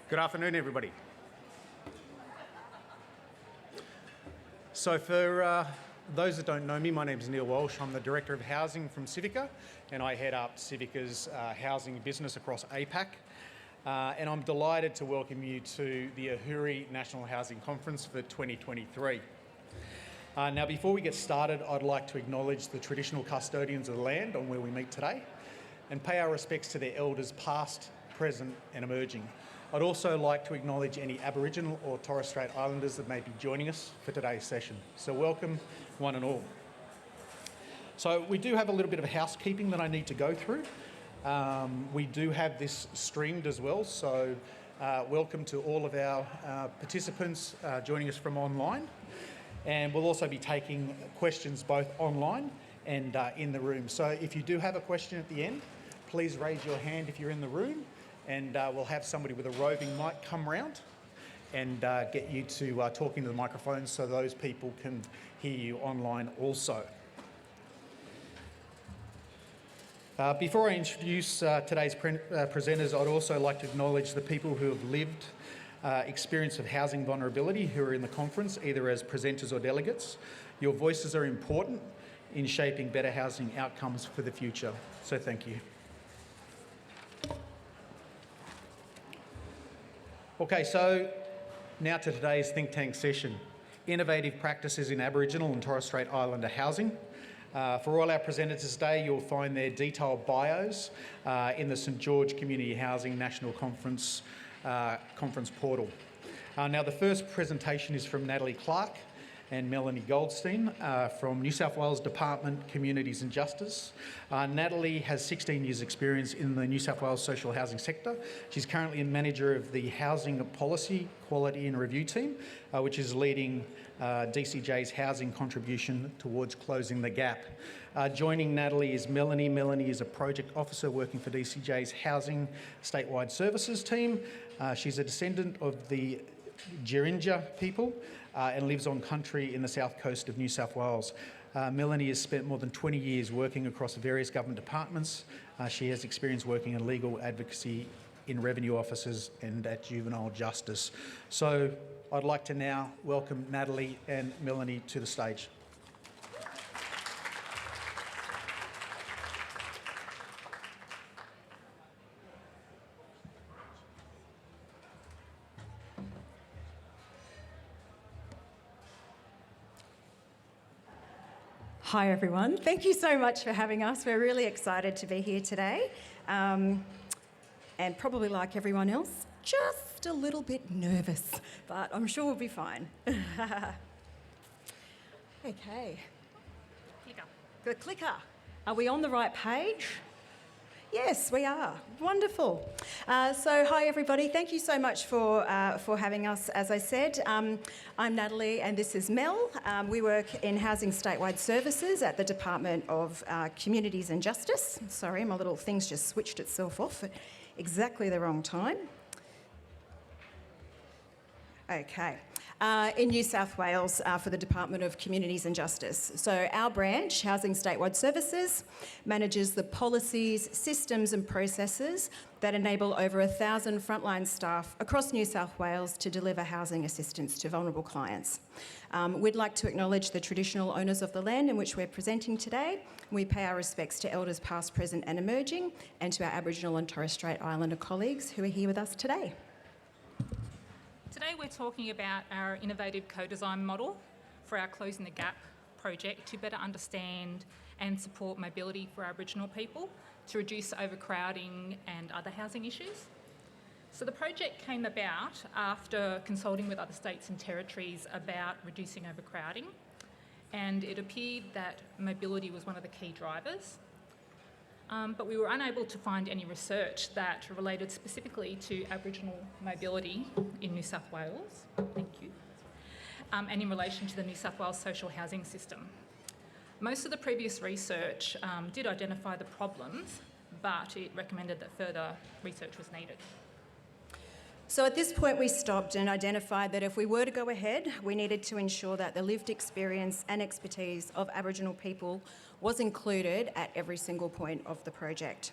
Good afternoon, everybody. So for those that don't know me, my name is Neil Walsh. I'm the Director of Housing from Civica, and I head up Civica's housing business across APAC. And I'm delighted to welcome you to the Ahuri National Housing Conference for 2023. Now, before we get started, I'd like to acknowledge the traditional custodians of the land on where we meet today and pay our respects to their elders past, present and emerging. I'd also like to acknowledge any Aboriginal or Torres Strait Islanders that may be joining us for today's session. So welcome, one and all. So we do have a little bit of housekeeping that I need to go through. We do have this streamed as well, so welcome to all of our participants joining us from online. And we'll also be taking questions both online and in the room. So if you do have a question at the end, please raise your hand if you're in the room, and we'll have somebody with a roving mic come round and get you to talk into the microphone so those people can hear you online also. Before I introduce today's presenters, I'd also like to acknowledge the people who have lived experience of housing vulnerability who are in the conference, either as presenters or delegates. Your voices are important in shaping better housing outcomes for the future, so thank you. Okay, so now to today's think tank session, Innovative Practices in Aboriginal and Torres Strait Islander Housing. For all our presenters today, you'll find their detailed bios in the St George Community Housing National Conference portal. Now, the first presentation is from Natalie Clark and Melanie Goldstein from New South Wales Department, Communities and Justice. Natalie has 16 years experience in the New South Wales social housing sector. She's currently a manager of the Housing Policy, Quality and Review team, which is leading DCJ's housing contribution towards closing the gap. Joining Natalie is Melanie. Melanie is a project officer working for DCJ's Housing Statewide Services team. She's a descendant of the Jirinja people and lives on country in the south coast of New South Wales. Melanie has spent more than 20 years working across various government departments. She has experience working in legal advocacy in revenue offices and at juvenile justice. So I'd like to now welcome Natalie and Melanie to the stage. Hi everyone, thank you so much for having us. We're really excited to be here today, and probably like everyone else, just a little bit nervous, but I'm sure we'll be fine. Okay. Clicker. The clicker. Are we on the right page? Yes, we are. Wonderful. So hi everybody, thank you so much for having us. As I said, I'm Natalie and this is Mel. We work in Housing Statewide Services at the Department of Communities and Justice. Sorry, my little thing's just switched itself off at exactly the wrong time. Okay. In New South Wales for the Department of Communities and Justice. So our branch, Housing Statewide Services, manages the policies, systems and processes that enable over 1,000 frontline staff across New South Wales to deliver housing assistance to vulnerable clients. We'd like to acknowledge the traditional owners of the land in which we're presenting today. We pay our respects to elders past, present and emerging, and to our Aboriginal and Torres Strait Islander colleagues who are here with us today. Today we're talking about our innovative co-design model for our Closing the Gap project to better understand and support mobility for Aboriginal people to reduce overcrowding and other housing issues. So the project came about after consulting with other states and territories about reducing overcrowding, and it appeared that mobility was one of the key drivers. But we were unable to find any research that related specifically to Aboriginal mobility in New South Wales, thank you, and in relation to the New South Wales social housing system. Most of the previous research did identify the problems, but it recommended that further research was needed. So at this point we stopped and identified that if we were to go ahead, we needed to ensure that the lived experience and expertise of Aboriginal people was included at every single point of the project.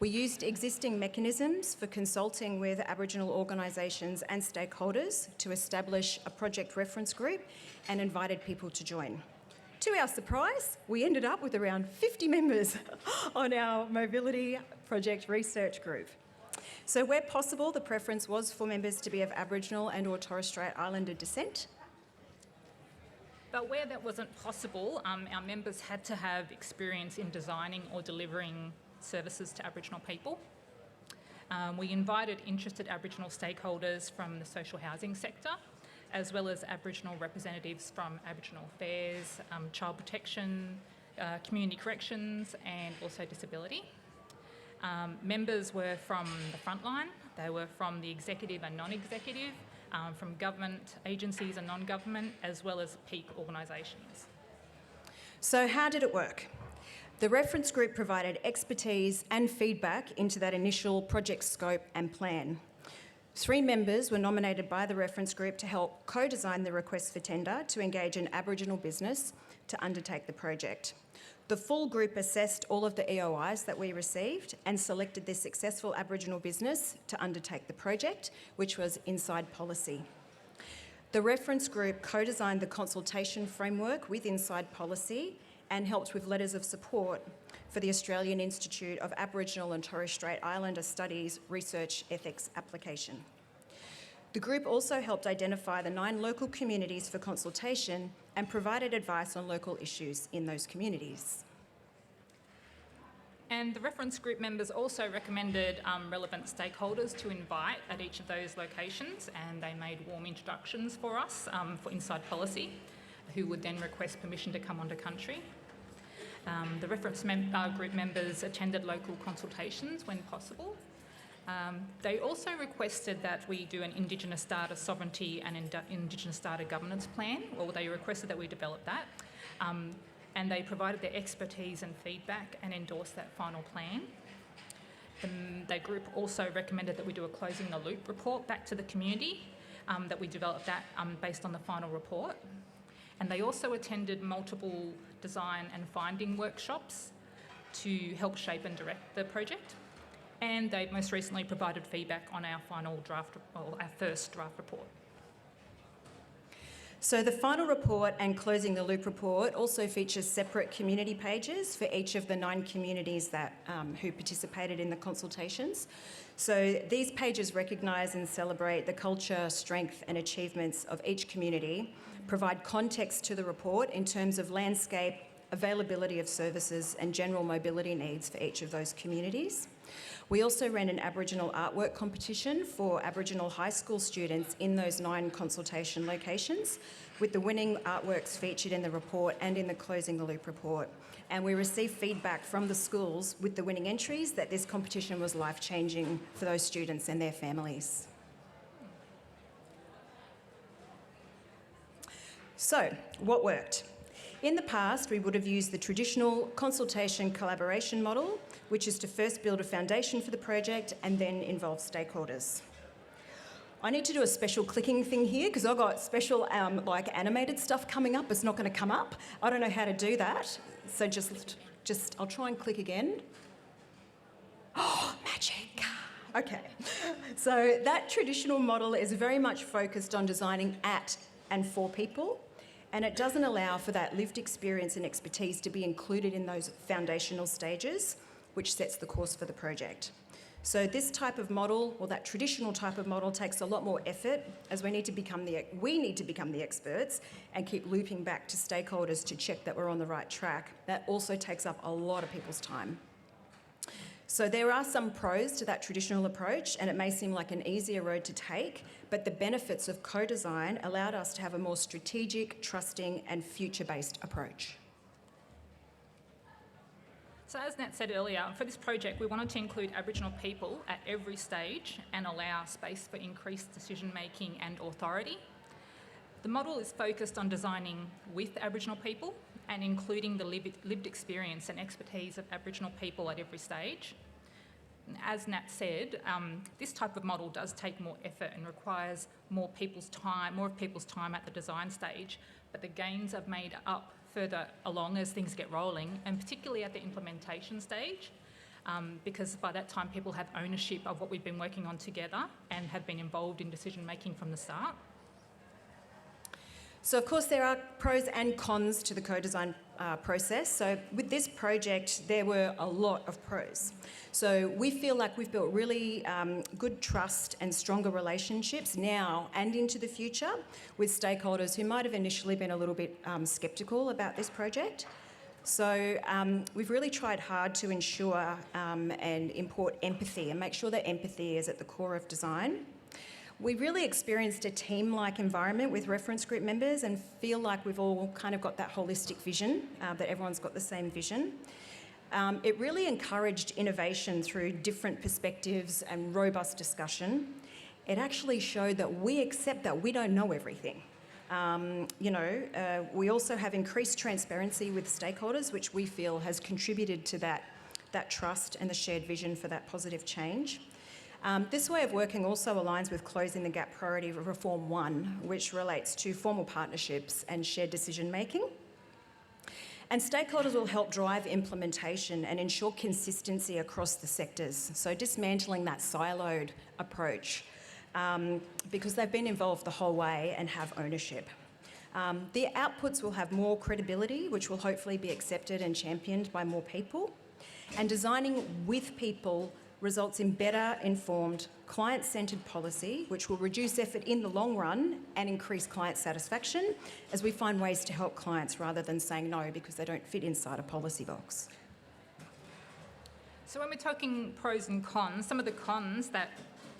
We used existing mechanisms for consulting with Aboriginal organisations and stakeholders to establish a project reference group and invited people to join. To our surprise, we ended up with around 50 members on our mobility project research group. So where possible, the preference was for members to be of Aboriginal and or Torres Strait Islander descent. But where that wasn't possible, our members had to have experience in designing or delivering services to Aboriginal people. We invited interested Aboriginal stakeholders from the social housing sector, as well as Aboriginal representatives from Aboriginal Affairs, Child Protection, Community Corrections, and also Disability. Members were from the frontline, they were from the executive and non-executive, from government agencies and non-government, as well as peak organisations. So how did it work? The reference group provided expertise and feedback into that initial project scope and plan. 3 members were nominated by the reference group to help co-design the request for tender to engage an Aboriginal business to undertake the project. The full group assessed all of the EOIs that we received and selected the successful Aboriginal business to undertake the project, which was Inside Policy. The reference group co-designed the consultation framework with Inside Policy and helped with letters of support for the Australian Institute of Aboriginal and Torres Strait Islander Studies Research Ethics application. The group also helped identify the 9 local communities for consultation and provided advice on local issues in those communities. And the reference group members also recommended relevant stakeholders to invite at each of those locations, and they made warm introductions for us for Inside Policy, who would then request permission to come onto country. The reference group members attended local consultations when possible. They also requested that we do an Indigenous data sovereignty and Indigenous data governance plan, or they requested that we develop that. And they provided their expertise and feedback and endorsed that final plan. The group also recommended that we do a closing the loop report back to the community, that we develop that based on the final report. And they also attended multiple design and finding workshops to help shape and direct the project. And they most recently provided feedback on our final draft, or our first draft report. So the final report and closing the loop report also features separate community pages for each of the 9 communities that who participated in the consultations. So these pages recognise and celebrate the culture, strength and achievements of each community, provide context to the report in terms of landscape, availability of services and general mobility needs for each of those communities. We also ran an Aboriginal artwork competition for Aboriginal high school students in those 9 consultation locations, with the winning artworks featured in the report and in the Closing the Loop report. And we received feedback from the schools with the winning entries that this competition was life-changing for those students and their families. So, what worked? In the past, we would have used the traditional consultation collaboration model, which is to first build a foundation for the project and then involve stakeholders. I need to do a special clicking thing here because I've got special like animated stuff coming up. It's not going to come up. I don't know how to do that. So just I'll try and click again. Oh, magic. Okay. So that traditional model is very much focused on designing at and for people, and it doesn't allow for that lived experience and expertise to be included in those foundational stages, which sets the course for the project. So this type of model, or that traditional type of model, takes a lot more effort, as we need to become the experts and keep looping back to stakeholders to check that we're on the right track. That also takes up a lot of people's time. So there are some pros to that traditional approach, and it may seem like an easier road to take, but the benefits of co-design allowed us to have a more strategic, trusting and future-based approach. So as Nat said earlier, for this project we wanted to include Aboriginal people at every stage and allow space for increased decision-making and authority. The model is focused on designing with Aboriginal people and including the lived experience and expertise of Aboriginal people at every stage. As Nat said, this type of model does take more effort and requires more of people's time at the design stage, but the gains are made up further along as things get rolling, and particularly at the implementation stage. because by that time people have ownership of what we've been working on together and have been involved in decision making from the start. So of course there are pros and cons to the co-design process. So with this project there were a lot of pros. So we feel like we've built really good trust and stronger relationships now and into the future with stakeholders who might have initially been a little bit sceptical about this project. So we've really tried hard to ensure and import empathy and make sure that empathy is at the core of design. We really experienced a team-like environment with reference group members and feel like we've all kind of got that holistic vision, that everyone's got the same vision. It really encouraged innovation through different perspectives and robust discussion. It actually showed that we accept that we don't know everything. We also have increased transparency with stakeholders, which we feel has contributed to that trust and the shared vision for that positive change. This way of working also aligns with Closing the Gap Priority of Reform 1, which relates to formal partnerships and shared decision making. And stakeholders will help drive implementation and ensure consistency across the sectors, so dismantling that siloed approach because they've been involved the whole way and have ownership. The outputs will have more credibility, which will hopefully be accepted and championed by more people. And designing with people results in better informed, client-centred policy, which will reduce effort in the long run and increase client satisfaction as we find ways to help clients rather than saying no because they don't fit inside a policy box. So when we're talking pros and cons, some of the cons that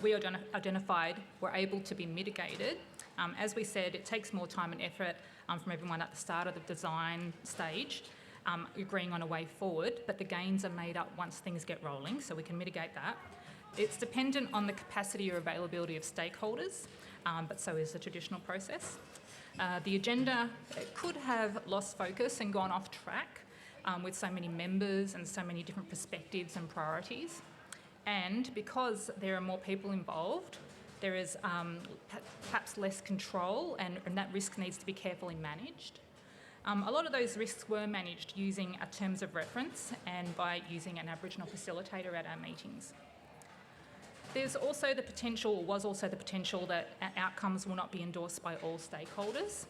we identified were able to be mitigated. As we said, it takes more time and effort from everyone at the start of the design stage. Agreeing on a way forward, but the gains are made up once things get rolling, so we can mitigate that. It's dependent on the capacity or availability of stakeholders, but so is the traditional process. The agenda could have lost focus and gone off track with so many members and so many different perspectives and priorities. And because there are more people involved, there is perhaps less control and that risk needs to be carefully managed. A lot of those risks were managed using our terms of reference and by using an Aboriginal facilitator at our meetings. Was also the potential that outcomes will not be endorsed by all stakeholders.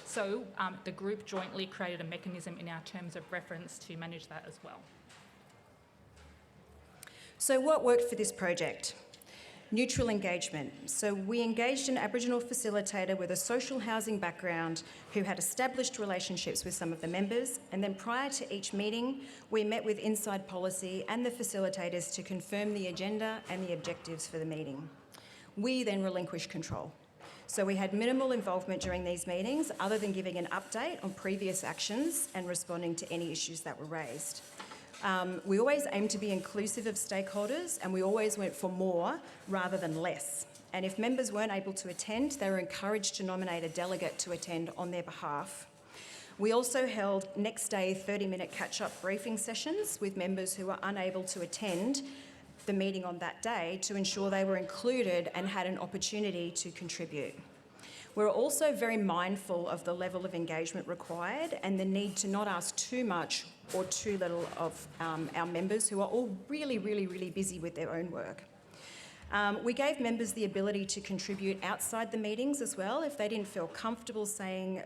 So the group jointly created a mechanism in our terms of reference to manage that as well. So what worked for this project? Neutral engagement. So we engaged an Aboriginal facilitator with a social housing background who had established relationships with some of the members, and then prior to each meeting, we met with Inside Policy and the facilitators to confirm the agenda and the objectives for the meeting. We then relinquished control. So we had minimal involvement during these meetings other than giving an update on previous actions and responding to any issues that were raised. We always aimed to be inclusive of stakeholders and we always went for more rather than less. And if members weren't able to attend, they were encouraged to nominate a delegate to attend on their behalf. We also held next day 30-minute catch-up briefing sessions with members who were unable to attend the meeting on that day to ensure they were included and had an opportunity to contribute. We're also very mindful of the level of engagement required and the need to not ask too much or too little of our members who are all really, really, really busy with their own work. We gave members the ability to contribute outside the meetings as well if they didn't feel comfortable saying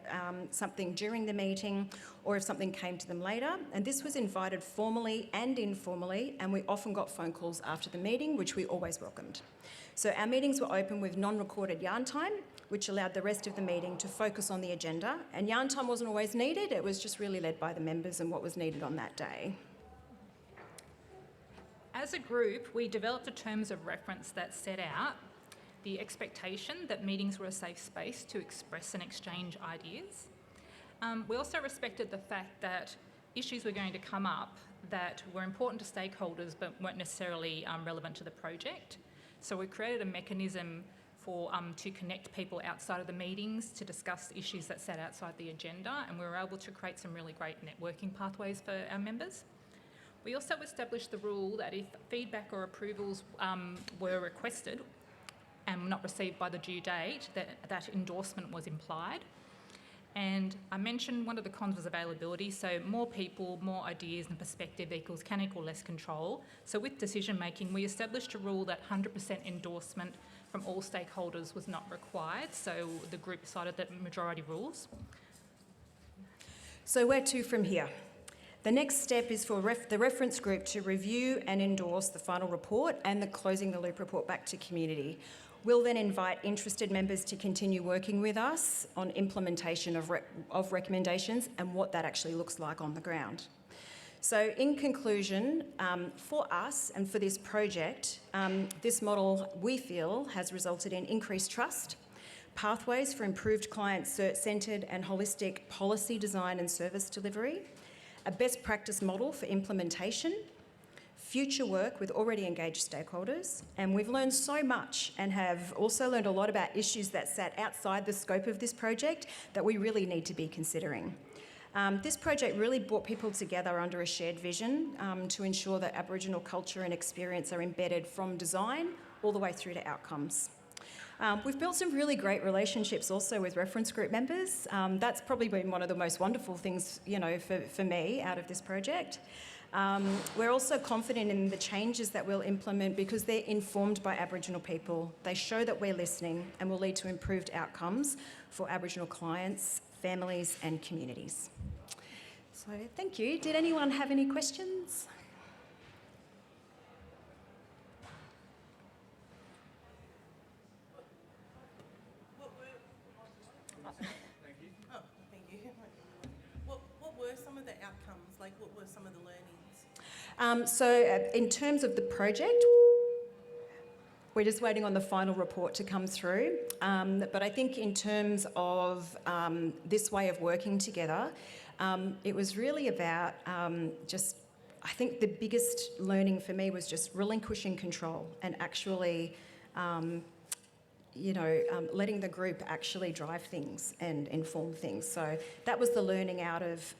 something during the meeting or if something came to them later. And this was invited formally and informally, and we often got phone calls after the meeting, which we always welcomed. So our meetings were open with non-recorded yarn time, which allowed the rest of the meeting to focus on the agenda. And yarn time wasn't always needed, it was just really led by the members and what was needed on that day. As a group, we developed a terms of reference that set out the expectation that meetings were a safe space to express and exchange ideas. We also respected the fact that issues were going to come up that were important to stakeholders but weren't necessarily relevant to the project. So we created a mechanism to connect people outside of the meetings to discuss issues that sat outside the agenda, and we were able to create some really great networking pathways for our members. We also established the rule that if feedback or approvals were requested and not received by the due date, that endorsement was implied. And I mentioned one of the cons was availability, so more people, more ideas and perspective can equal less control. So with decision making, we established a rule that 100% endorsement from all stakeholders was not required, so the group decided that majority rules. So where to from here? The next step is for the reference group to review and endorse the final report and the closing the loop report back to community. We'll then invite interested members to continue working with us on implementation of recommendations and what that actually looks like on the ground. So in conclusion, for us and for this project, this model, we feel, has resulted in increased trust, pathways for improved client-centred and holistic policy design and service delivery, a best practice model for implementation, future work with already engaged stakeholders, and we've learned so much and have also learned a lot about issues that sat outside the scope of this project that we really need to be considering. This project really brought people together under a shared vision to ensure that Aboriginal culture and experience are embedded from design all the way through to outcomes. We've built some really great relationships also with reference group members. That's probably been one of the most wonderful things, for me out of this project. We're also confident in the changes that we'll implement because they're informed by Aboriginal people. They show that we're listening and will lead to improved outcomes for Aboriginal clients, families and communities. So thank you. Did anyone have any questions? What were some of the outcomes? Like, what were some of the learnings? In terms of the project, we're just waiting on the final report to come through. But I think in terms of this way of working together, it was really about I think the biggest learning for me was just relinquishing control and actually letting the group actually drive things and inform things. So that was the learning out of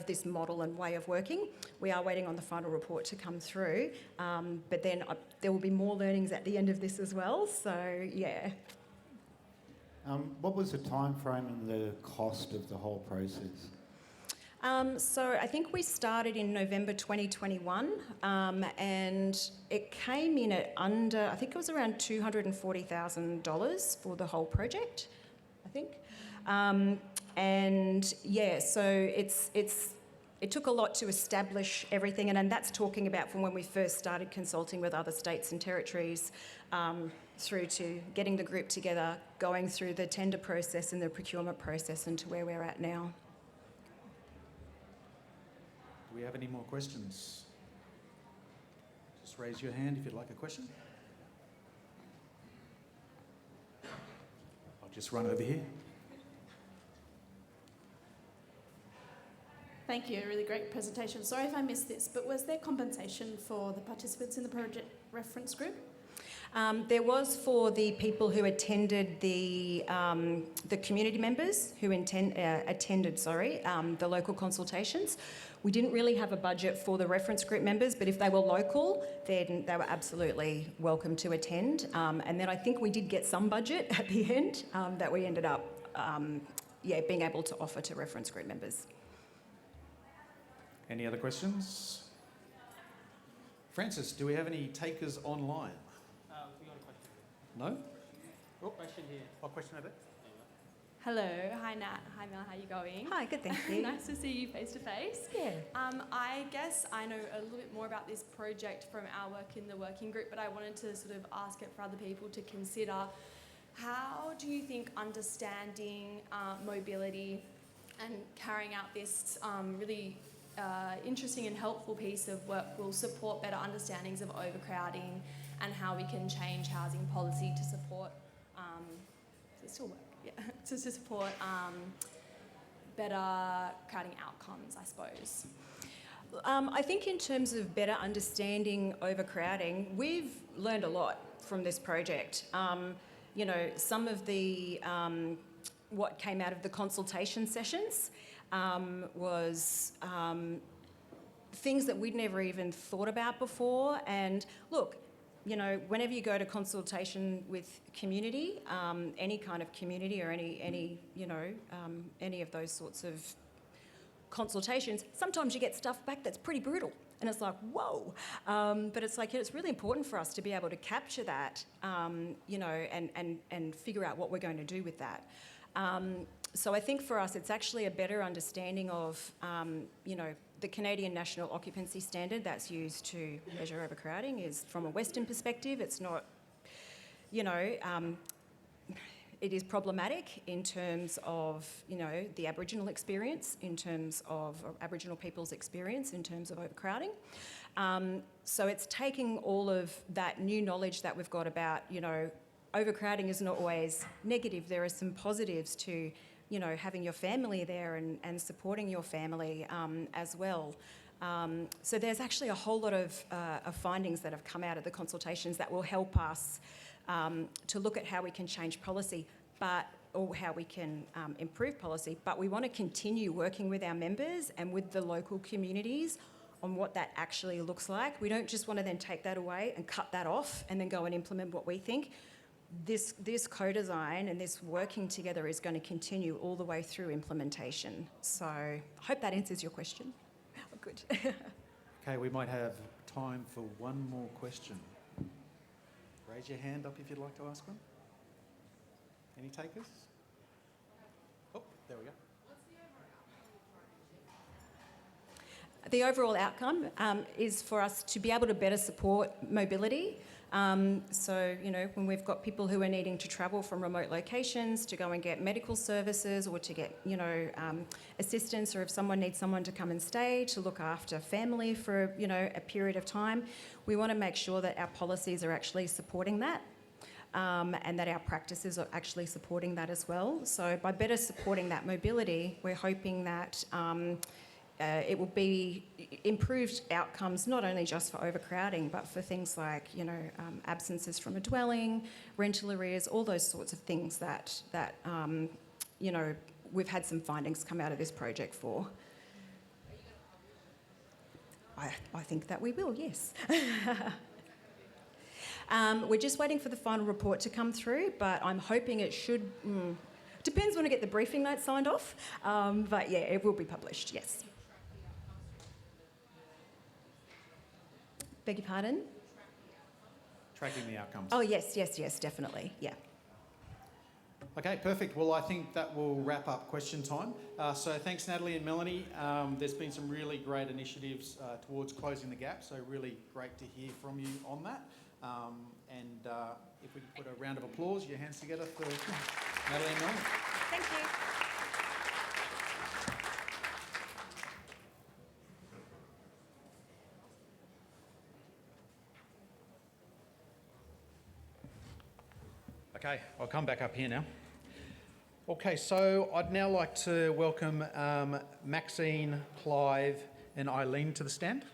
this model and way of working. We are waiting on the final report to come through, but then there will be more learnings at the end of this as well. So yeah. What was the time frame and the cost of the whole process? So I think we started in November 2021 and it came in at I think it was around $240,000 for the whole project, I think. And yeah, so it took a lot to establish everything, and that's talking about from when we first started consulting with other states and territories through to getting the group together, going through the tender process and the procurement process and to where we're at now. Do we have any more questions? Just raise your hand if you'd like a question. I'll just run over here. Thank you, a really great presentation. Sorry if I missed this, but was there compensation for the participants in the project reference group? There was for the people who attended the community members who attended the local consultations. We didn't really have a budget for the reference group members, but if they were local, then they were absolutely welcome to attend. And then I think we did get some budget at the end that we ended up being able to offer to reference group members. Any other questions? Francis, do we have any takers online? We got a question. No? Oh, question here. Oh, question over there. Hello, hi Nat, hi Mel, how are you going? Hi, good, thank you. Nice to see you face to face. Yeah. I guess I know a little bit more about this project from our work in the working group, but I wanted to sort of ask it for other people to consider. How do you think understanding mobility and carrying out this really interesting and helpful piece of work will support better understandings of overcrowding and how we can change housing policy to support, does it still work? Yeah, to support better crowding outcomes, I suppose. I think in terms of better understanding overcrowding, we've learned a lot from this project. Some of the what came out of the consultation sessions was things that we'd never even thought about before. And look, you know, whenever you go to consultation with community, any kind of community or any you know, any of those sorts of consultations, sometimes you get stuff back that's pretty brutal. And it's like, whoa. But it's like, it's really important for us to be able to capture that, you know, and figure out what we're going to do with that. So I think for us, it's actually a better understanding of, you know, the Canadian National Occupancy Standard that's used to measure overcrowding is from a Western perspective. It's not, you know, it is problematic in terms of, you know, the Aboriginal experience, in terms of Aboriginal people's experience, in terms of overcrowding. So it's taking all of that new knowledge that we've got about, you know, overcrowding is not always negative. There are some positives to, you know, having your family there and supporting your family as well. So there's actually a whole lot of findings that have come out of the consultations that will help us to look at how we can change policy, or how we can improve policy. But we want to continue working with our members and with the local communities on what that actually looks like. We don't just want to then take that away and cut that off and then go and implement what we think. This co-design and this working together is going to continue all the way through implementation. So I hope that answers your question. Oh, good. Okay, we might have time for one more question. Raise your hand up if you'd like to ask one. Any takers? Oh, there we go. The overall outcome is for us to be able to better support mobility. So, you know, when we've got people who are needing to travel from remote locations to go and get medical services or to get, you know, assistance, or if someone needs someone to come and stay to look after family for, you know, a period of time, we want to make sure that our policies are actually supporting that. And that our practices are actually supporting that as well. So by better supporting that mobility, we're hoping that it will be improved outcomes, not only just for overcrowding, but for things like, you know, absences from a dwelling, rental arrears, all those sorts of things that you know, we've had some findings come out of this project for. I think that we will, yes. We're just waiting for the final report to come through, but I'm hoping it should... depends when I get the briefing notes signed off. But yeah, it will be published, yes. Beg your pardon? Tracking the outcomes. Oh, yes, definitely, yeah. Okay, perfect. Well, I think that will wrap up question time. So thanks, Natalie and Melanie. There's been some really great initiatives towards closing the gap, so really great to hear from you on that. If we could put a round of applause, your hands together for Natalie and Melanie. Thank you. Okay, I'll come back up here now. Okay, so I'd now like to welcome Maxine, Clive and Eileen to the stand.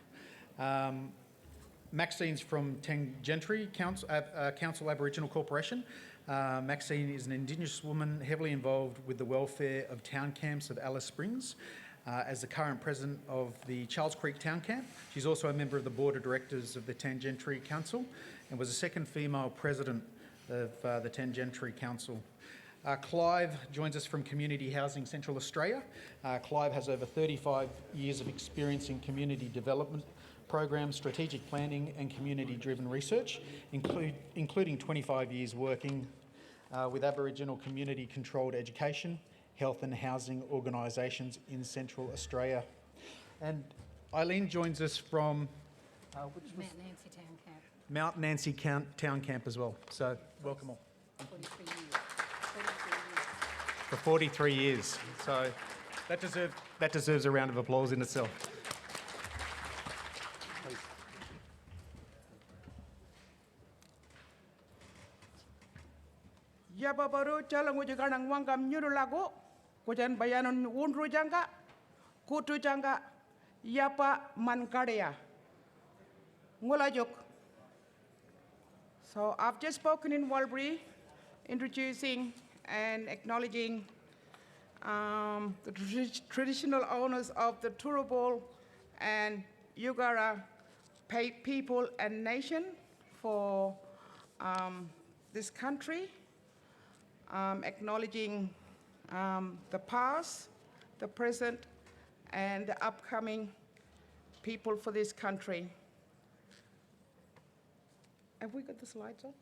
Maxine's from Tangentry Council Aboriginal Corporation. Maxine is an Indigenous woman heavily involved with the welfare of town camps of Alice Springs as the current president of the Charles Creek Town Camp. She's also a member of the board of directors of the Tangentry Council and was the second female president of the Tangentry Council. Clive joins us from Community Housing Central Australia. Clive has over 35 years of experience in community development programs, strategic planning and community-driven research, including 25 years working with Aboriginal community-controlled education, health and housing organisations in Central Australia. And Eileen joins us from Mount Nancy Town Camp. Mount Nancy Town Camp as well. So welcome all. 43 years. 43 years. For 43 years. So that deserves a round of applause in itself. Yapa baru jalan ngujukan ang wangkam nyuru lagu, kujan bayanon unru jangka, kutu jangka, yapa mankaria. Ngulajuk. So I've just spoken in Walbury, introducing and acknowledging the traditional owners of the Turrbal and Yugara people and nation for this country, acknowledging the past, the present, and the upcoming people for this country. Have we got the slides on?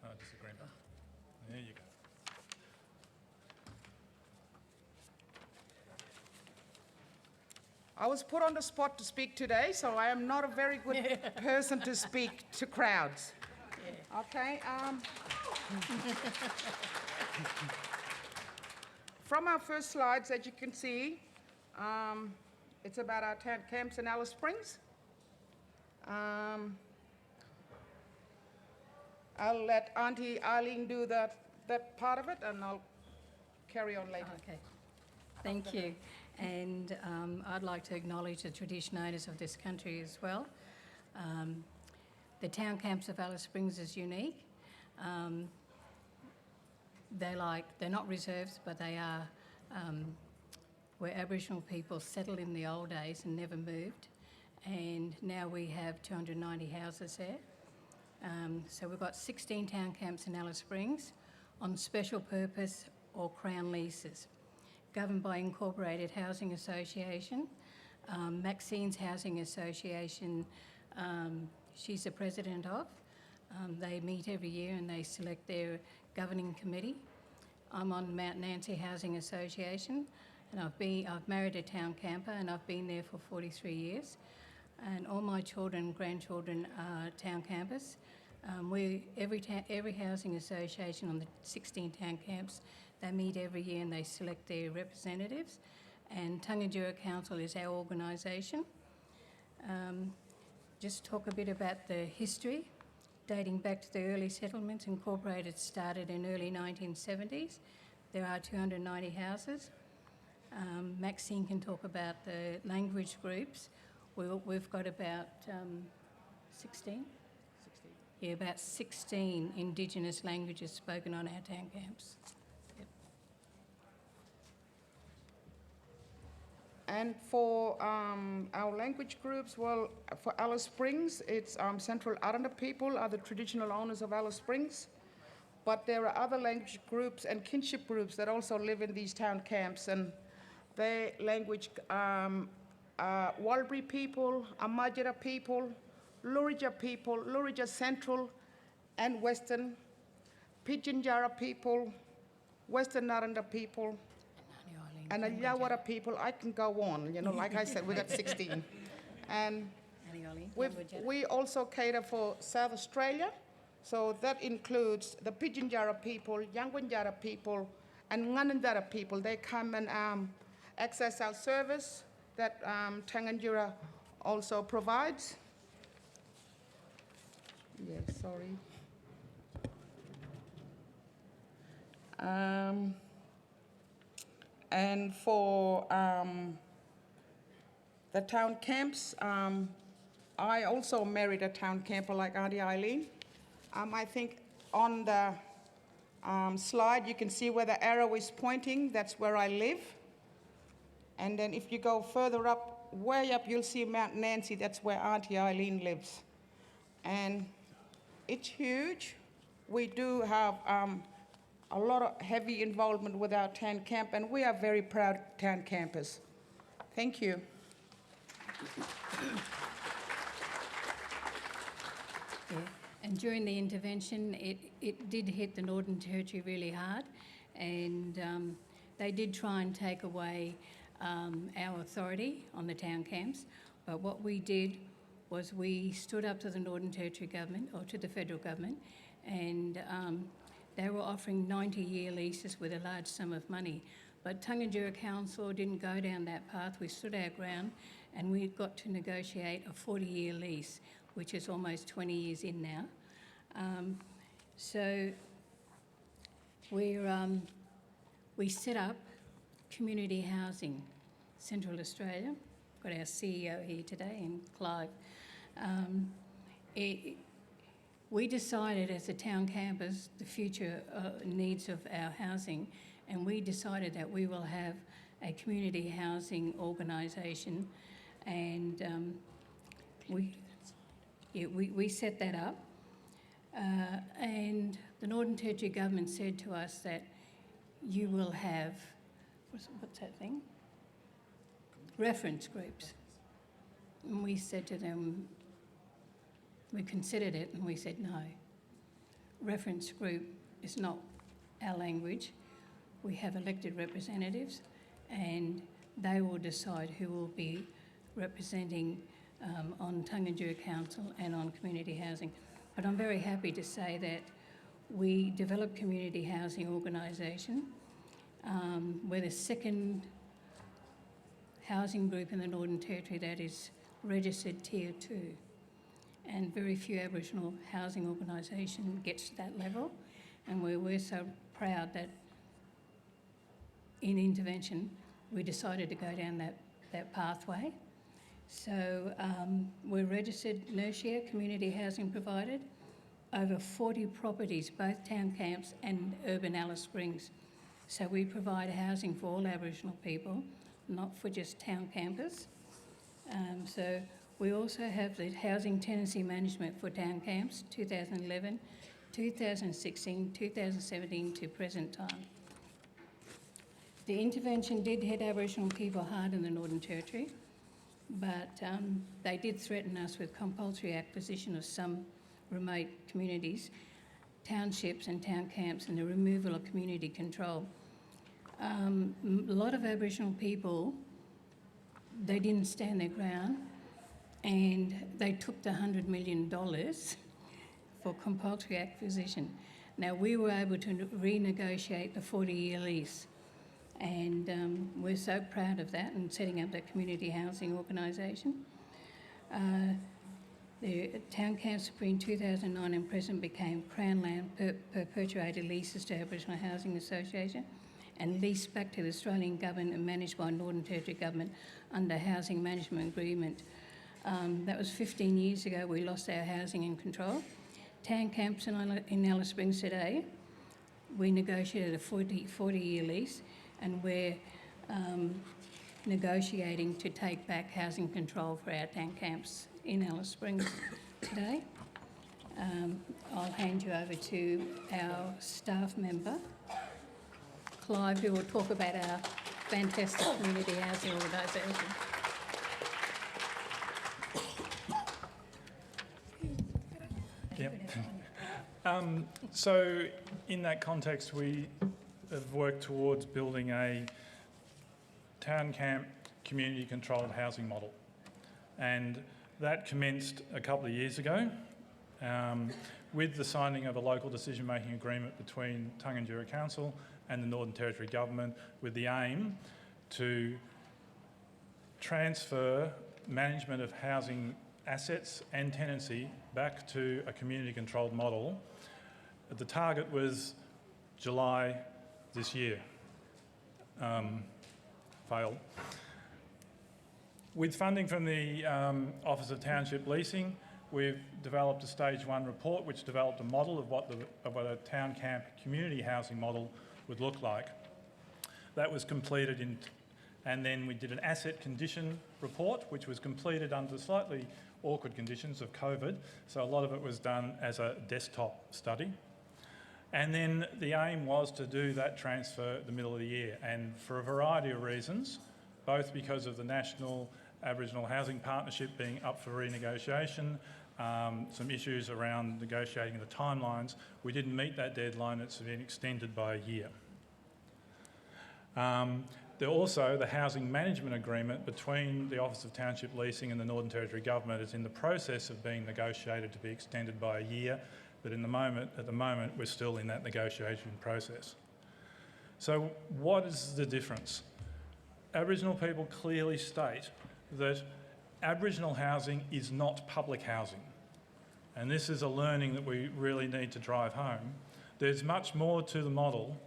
Oh, just a green button. There you go. I was put on the spot to speak today, so I am not a very good person to speak to crowds. Okay. From our first slides, as you can see, it's about our tent camps in Alice Springs. I'll let Auntie Eileen do that part of it, and I'll carry on later. Okay, thank you. And I'd like to acknowledge the traditional owners of this country as well. The town camps of Alice Springs is unique. They're not reserves, but they are where Aboriginal people settled in the old days and never moved. And now we have 290 houses there. So we've got 16 town camps in Alice Springs on special purpose or Crown leases, governed by Incorporated Housing Association. Maxine's Housing Association, she's the president of. They meet every year and they select their governing committee. I'm on Mount Nancy Housing Association, and I've married a town camper and I've been there for 43 years. And all my children and grandchildren are town campers. Every housing association on the 16 town camps, they meet every year and they select their representatives. And Tangadura Council is our organisation. Just talk a bit about the history. Dating back to the early settlements, Incorporated started in early 1970s. There are 290 houses. Maxine can talk about the language groups. We've got about 16? Yeah, about 16 Indigenous languages spoken on our town camps. Yep. And for our language groups, well, for Alice Springs, it's Central Aranda people are the traditional owners of Alice Springs. But there are other language groups and kinship groups that also live in these town camps. And their language, Walbri people, Amajara people, Lurija Central and Western, Pidginjara people, Western Naranda people, and Yawara people. I can go on, like I said, we got 16. And we also cater for South Australia, so that includes the Pidginjara people, Yanguinjara people, and Nganandara people. They come and access our service that Tangadura also provides. Yes, sorry. And for the town camps, I also married a town camper like Auntie Eileen. I think on the slide you can see where the arrow is pointing. That's where I live. And then if you go further up, way up, you'll see Mount Nancy. That's where Auntie Eileen lives. And it's huge. We do have a lot of heavy involvement with our town camp, and we are very proud town campers. Thank you. Yeah. And during the intervention, it did hit the Northern Territory really hard, and they did try and take away our authority on the town camps. But what we did was we stood up to the Northern Territory government, or to the federal government, and they were offering 90-year leases with a large sum of money. But Tangadura Council didn't go down that path. We stood our ground, and we got to negotiate a 40-year lease, which is almost 20 years in now. So we set up community housing, Central Australia. Got our CEO here today, and Clive. We decided as the town campers the future needs of our housing, and we decided that we will have a community housing organisation, and we set that up. And the Northern Territory Government said to us that you will have, what's that thing? Reference groups. And we said to them, we considered it and we said no. Reference group is not our language. We have elected representatives and they will decide who will be representing on Tangentyere Council and on community housing. But I'm very happy to say that we developed community housing organisation. We're the second housing group in the Northern Territory that is registered Tier 2. And very few Aboriginal housing organisation gets to that level. And we're so proud that in intervention we decided to go down that pathway. So we're registered Nurshia, community housing provided, over 40 properties, both town camps and urban Alice Springs. So we provide housing for all Aboriginal people, not for just town campers. So we also have the housing tenancy management for town camps, 2011, 2016, 2017 to present time. The intervention did hit Aboriginal people hard in the Northern Territory, but they did threaten us with compulsory acquisition of some remote communities, townships and town camps, and the removal of community control. A lot of Aboriginal people, they didn't stand their ground and they took the $100 million for compulsory acquisition. Now, we were able to renegotiate the 40-year lease, and we're so proud of that and setting up that community housing organisation. The town camps between 2009 and present became Crown land perpetuated leases to Aboriginal Housing Association and leased back to the Australian Government and managed by Northern Territory Government under Housing Management Agreement. That was 15 years ago. We lost our housing and control. Town camps in Alice Springs today, we negotiated a 40-year lease, and we're negotiating to take back housing control for our town camps in Alice Springs today. I'll hand you over to our staff member, Clive, who will talk about our fantastic community housing organisation. So in that context, we have worked towards building a town camp community controlled housing model, and that commenced a couple of years ago with the signing of a local decision-making agreement between Tangentyere Council and the Northern Territory Government, with the aim to transfer management of housing assets and tenancy back to a community-controlled model. The target was July this year. Failed. With funding from the Office of Township Leasing, we've developed a Stage 1 report which developed a model of what a town camp community housing model would look like. That was completed and then we did an asset condition report which was completed under slightly awkward conditions of COVID, so a lot of it was done as a desktop study. And then the aim was to do that transfer the middle of the year, and for a variety of reasons, both because of the National Aboriginal Housing Partnership being up for renegotiation, some issues around negotiating the timelines, we didn't meet that deadline. It's been extended by a year. Also, the housing management agreement between the Office of Township Leasing and the Northern Territory Government is in the process of being negotiated to be extended by a year, but at the moment we're still in that negotiation process. So what is the difference? Aboriginal people clearly state that Aboriginal housing is not public housing, and this is a learning that we really need to drive home. There's much more to the model.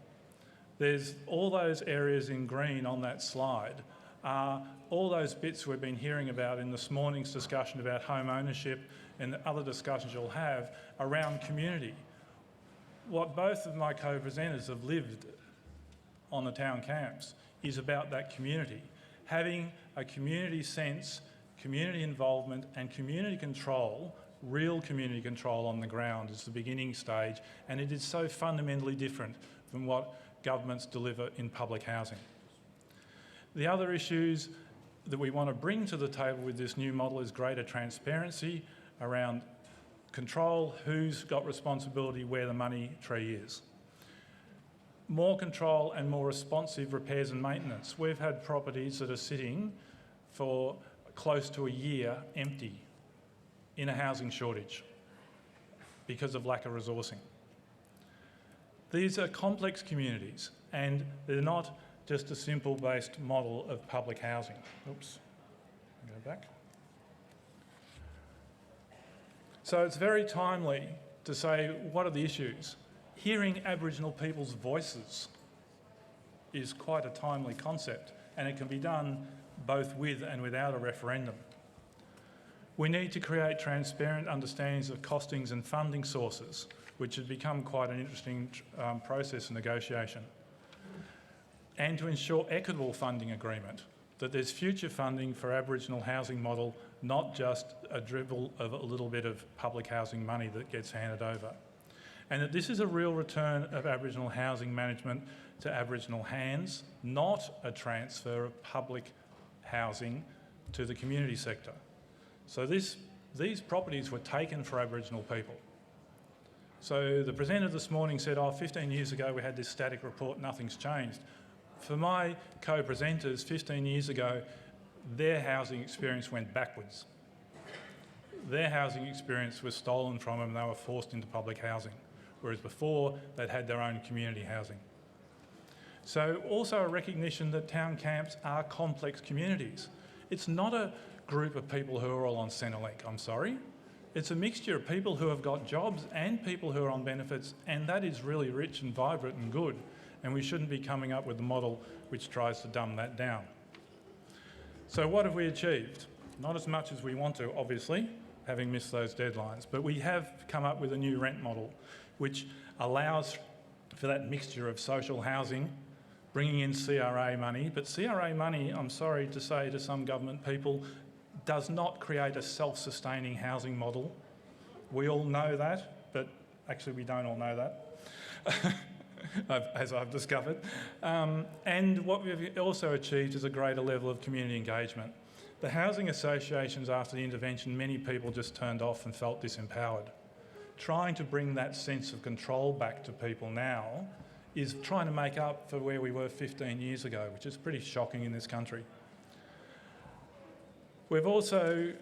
There's all those areas in green on that slide are all those bits we've been hearing about in this morning's discussion about home ownership and the other discussions you'll have around community. What both of my co-presenters have lived on the town camps is about that community. Having a community sense, community involvement and community control, real community control on the ground is the beginning stage, and it is so fundamentally different from what governments deliver in public housing. The other issues that we want to bring to the table with this new model is greater transparency around control, who's got responsibility, where the money tree is. More control and more responsive repairs and maintenance. We've had properties that are sitting for close to a year empty in a housing shortage because of lack of resourcing. These are complex communities and they're not just a simple based model of public housing. Oops, go back. So it's very timely to say, what are the issues? Hearing Aboriginal people's voices is quite a timely concept, and it can be done both with and without a referendum. We need to create transparent understandings of costings and funding sources, which has become quite an interesting process of negotiation, and to ensure equitable funding agreement, that there's future funding for Aboriginal housing model, not just a dribble of a little bit of public housing money that gets handed over. And that this is a real return of Aboriginal housing management to Aboriginal hands, not a transfer of public housing to the community sector. So these properties were taken for Aboriginal people. So the presenter this morning said, 15 years ago we had this static report, nothing's changed. For my co-presenters, 15 years ago, their housing experience went backwards. Their housing experience was stolen from them and they were forced into public housing, whereas before they'd had their own community housing. So also a recognition that town camps are complex communities. It's not a group of people who are all on Centrelink, I'm sorry. It's a mixture of people who have got jobs and people who are on benefits, and that is really rich and vibrant and good, and we shouldn't be coming up with a model which tries to dumb that down. So what have we achieved? Not as much as we want to, obviously, having missed those deadlines, but we have come up with a new rent model which allows for that mixture of social housing, bringing in CRA money, but CRA money, I'm sorry to say to some government people, does not create a self-sustaining housing model. We all know that, but actually we don't all know that, as I've discovered. And what we've also achieved is a greater level of community engagement. The housing associations after the intervention, many people just turned off and felt disempowered. Trying to bring that sense of control back to people now is trying to make up for where we were 15 years ago, which is pretty shocking in this country. We've also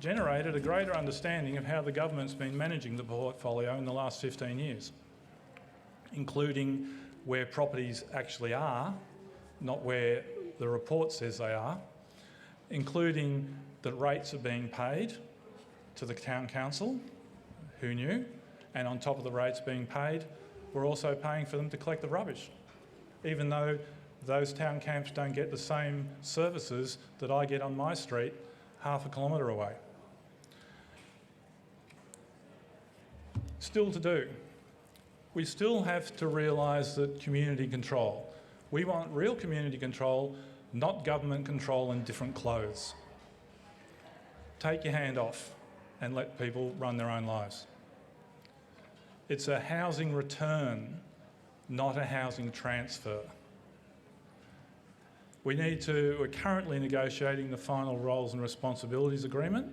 generated a greater understanding of how the government's been managing the portfolio in the last 15 years, including where properties actually are, not where the report says they are, including that rates are being paid to the town council, who knew, and on top of the rates being paid, we're also paying for them to collect the rubbish, even though those town camps don't get the same services that I get on my street half a kilometre away. Still to do. We still have to realise that community control. We want real community control, not government control in different clothes. Take your hand off and let people run their own lives. It's a housing return, not a housing transfer. We're currently negotiating the final roles and responsibilities agreement.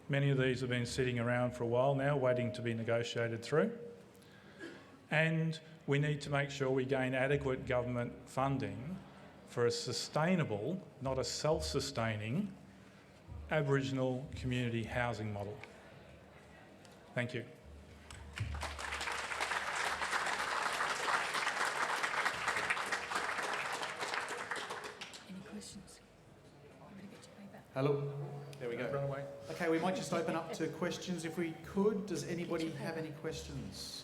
Many of these have been sitting around for a while now, waiting to be negotiated through. And we need to make sure we gain adequate government funding for a sustainable, not a self-sustaining, Aboriginal community housing model. Thank you. Hello. There we go. Run away. Okay, we might just open up to questions if we could. Does anybody have any questions?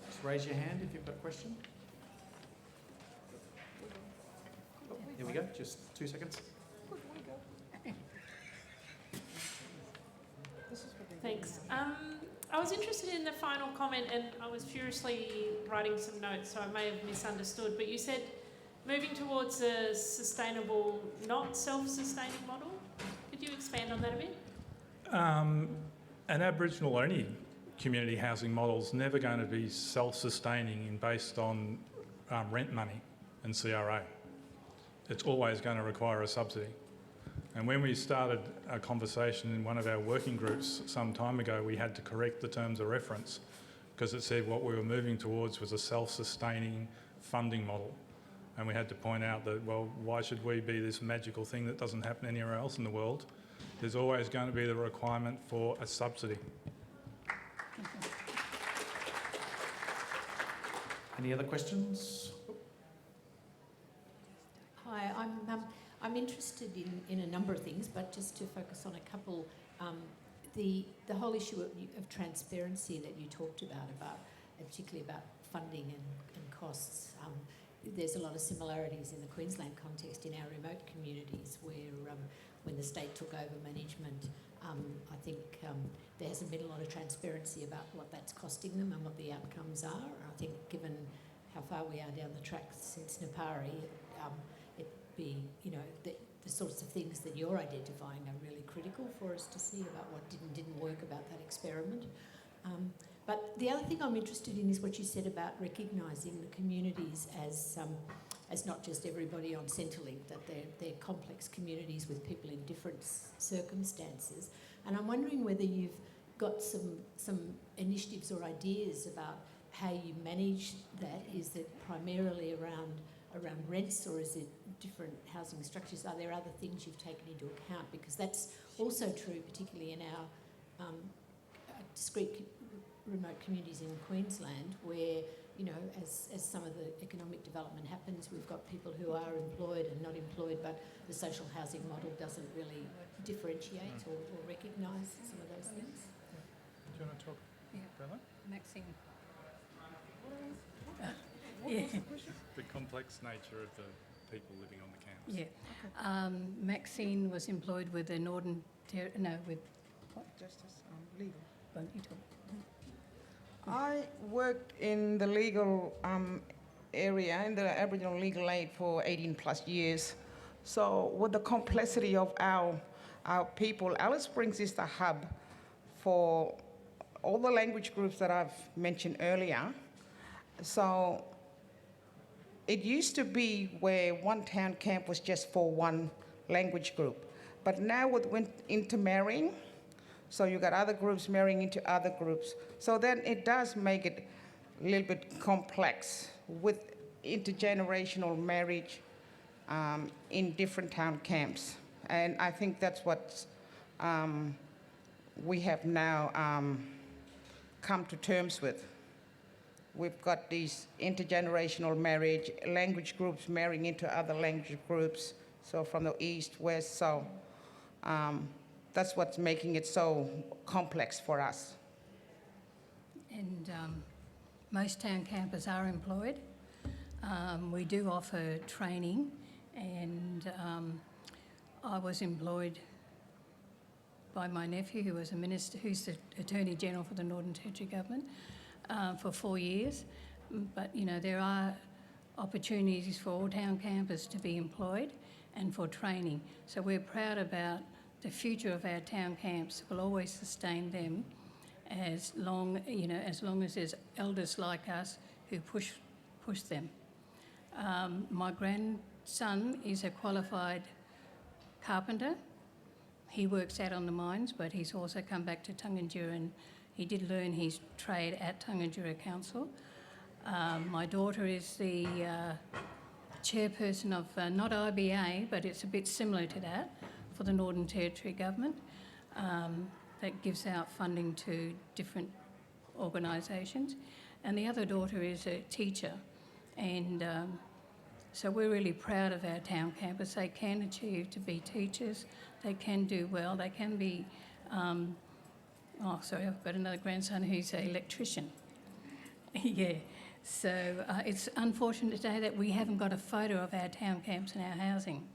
Just raise your hand if you've got a question. Here we go, just 2 seconds. This is for the Thanks. I was interested in the final comment, and I was furiously writing some notes, so I may have misunderstood, but you said moving towards a sustainable, not self-sustaining model. Could you expand on that a bit? An Aboriginal-only community housing model is never going to be self-sustaining and based on rent money and CRA. It's always going to require a subsidy. And when we started a conversation in one of our working groups some time ago, we had to correct the terms of reference because it said what we were moving towards was a self-sustaining funding model. And we had to point out that, well, why should we be this magical thing that doesn't happen anywhere else in the world? There's always going to be the requirement for a subsidy. Any other questions? Hi, I'm interested in a number of things, but just to focus on a couple, the whole issue of transparency that you talked about particularly about funding and costs. There's a lot of similarities in the Queensland context in our remote communities where when the state took over management, I think there hasn't been a lot of transparency about what that's costing them and what the outcomes are. I think given how far we are down the track since Napari, the sorts of things that you're identifying are really critical for us to see about what didn't work about that experiment. But the other thing I'm interested in is what you said about recognising the communities as not just everybody on Centrelink, that they're complex communities with people in different circumstances. And I'm wondering whether you've got some initiatives or ideas about how you manage that. Is it primarily around rents, or is it different housing structures? Are there other things you've taken into account? Because that's also true, particularly in our discrete remote communities in Queensland, where, you know, as some of the economic development happens, we've got people who are employed and not employed, but the social housing model doesn't really differentiate or recognise some of those things. Do you want to talk about that? Maxine. The complex nature of the people living on the camps. Yeah. Maxine was employed with the Northern with what? Justice, legal. Well, you talk. I worked in the legal area, in the Aboriginal legal aid for 18 plus years. So with the complexity of our people, Alice Springs is the hub for all the language groups that I've mentioned earlier. So it used to be where one town camp was just for one language group. But now with intermarrying, so you got other groups marrying into other groups. So then it does make it a little bit complex with intergenerational marriage in different town camps. And I think that's what we have now come to terms with. We've got these intergenerational marriage, language groups marrying into other language groups, so from the east, west, so that's what's making it so complex for us. And most town campers are employed. We do offer training, and I was employed by my nephew, who was a minister, who's the Attorney General for the Northern Territory Government, for 4 years. But, you know, there are opportunities for all town campers to be employed and for training. So we're proud about the future of our town camps. We'll always sustain them as long as there's elders like us who push them. My grandson is a qualified carpenter. He works out on the mines, but he's also come back to Tungunjura, and he did learn his trade at Tungunjura Council. My daughter is the chairperson of not IBA, but it's a bit similar to that, for the Northern Territory Government, that gives out funding to different organisations. And the other daughter is a teacher. And so we're really proud of our town campers. They can achieve to be teachers. They can do well. They can be... I've got another grandson who's an electrician. Yeah. So it's unfortunate today that we haven't got a photo of our town camps and our housing.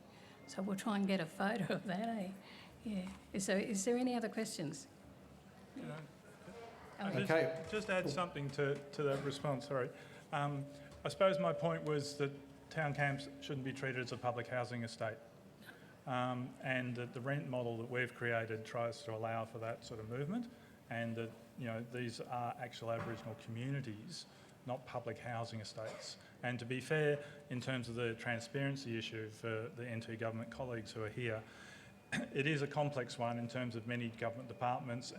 So we'll try and get a photo of that, eh? Yeah. So is there any other questions? Yeah. Okay. Just add something to that response, sorry. I suppose my point was that town camps shouldn't be treated as a public housing estate. And that the rent model that we've created tries to allow for that sort of movement, and that, you know, these are actual Aboriginal communities, not public housing estates. And to be fair, in terms of the transparency issue for the NT government colleagues who are here, it is a complex one in terms of many government departments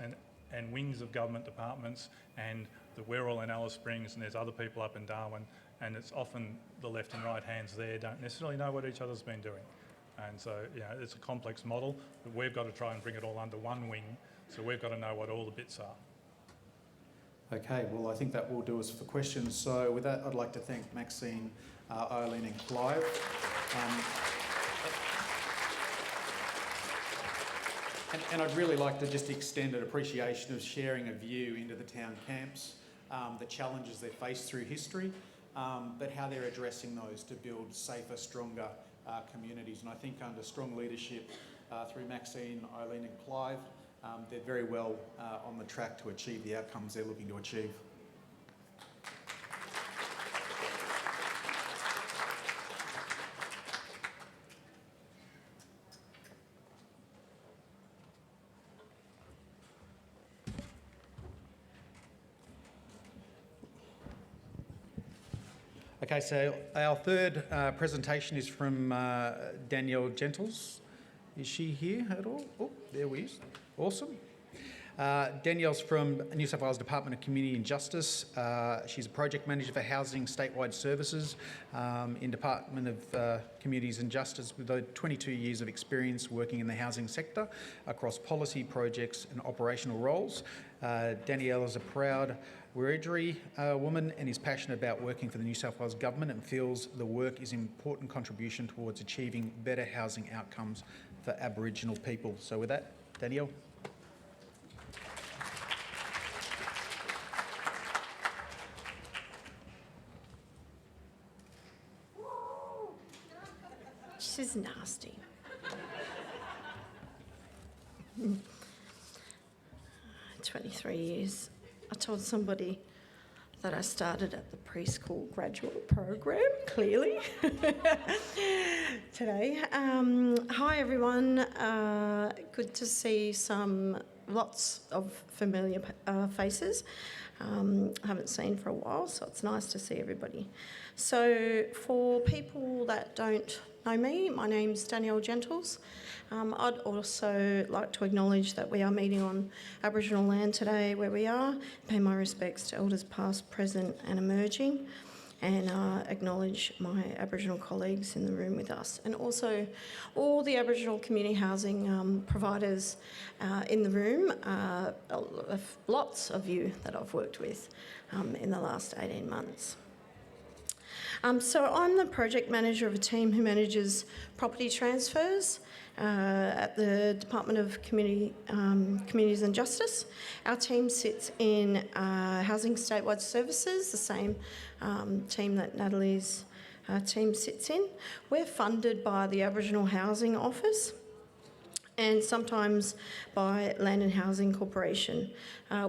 and wings of government departments, and that we're all in Alice Springs and there's other people up in Darwin, and it's often the left and right hands there don't necessarily know what each other's been doing. And so, you know, it's a complex model, but we've got to try and bring it all under one wing, so we've got to know what all the bits are. Okay, well, I think that will do us for questions. So with that, I'd like to thank Maxine, Eileen and Clive. And I'd really like to just extend an appreciation of sharing a view into the town camps, the challenges they face through history, but how they're addressing those to build safer, stronger communities. And I think under strong leadership through Maxine, Eileen and Clive, they're very well on the track to achieve the outcomes they're looking to achieve. Okay, so our third presentation is from Danielle Gentles. Is she here at all? Oh, there we is. Awesome. Danielle's from New South Wales Department of Community and Justice. She's a project manager for housing statewide services in Department of Communities and Justice with over 22 years of experience working in the housing sector across policy, projects and operational roles. Danielle is a proud Wiradjuri woman and is passionate about working for the New South Wales Government and feels the work is an important contribution towards achieving better housing outcomes for Aboriginal people. So with that, Danielle. This is nasty. 23 years. I told somebody that I started at the preschool graduate program, clearly, today. Hi everyone, good to see lots of familiar faces. I haven't seen for a while, so it's nice to see everybody. So for people that don't know me, my name's Danielle Gentles. I'd also like to acknowledge that we are meeting on Aboriginal land today where we are, pay my respects to elders past, present and emerging, and acknowledge my Aboriginal colleagues in the room with us, and also all the Aboriginal community housing providers in the room, lots of you that I've worked with in the last 18 months. So I'm the project manager of a team who manages property transfers at the Department of Communities and Justice. Our team sits in Housing Statewide Services, the same team that Natalie's team sits in. We're funded by the Aboriginal Housing Office and sometimes by Land and Housing Corporation.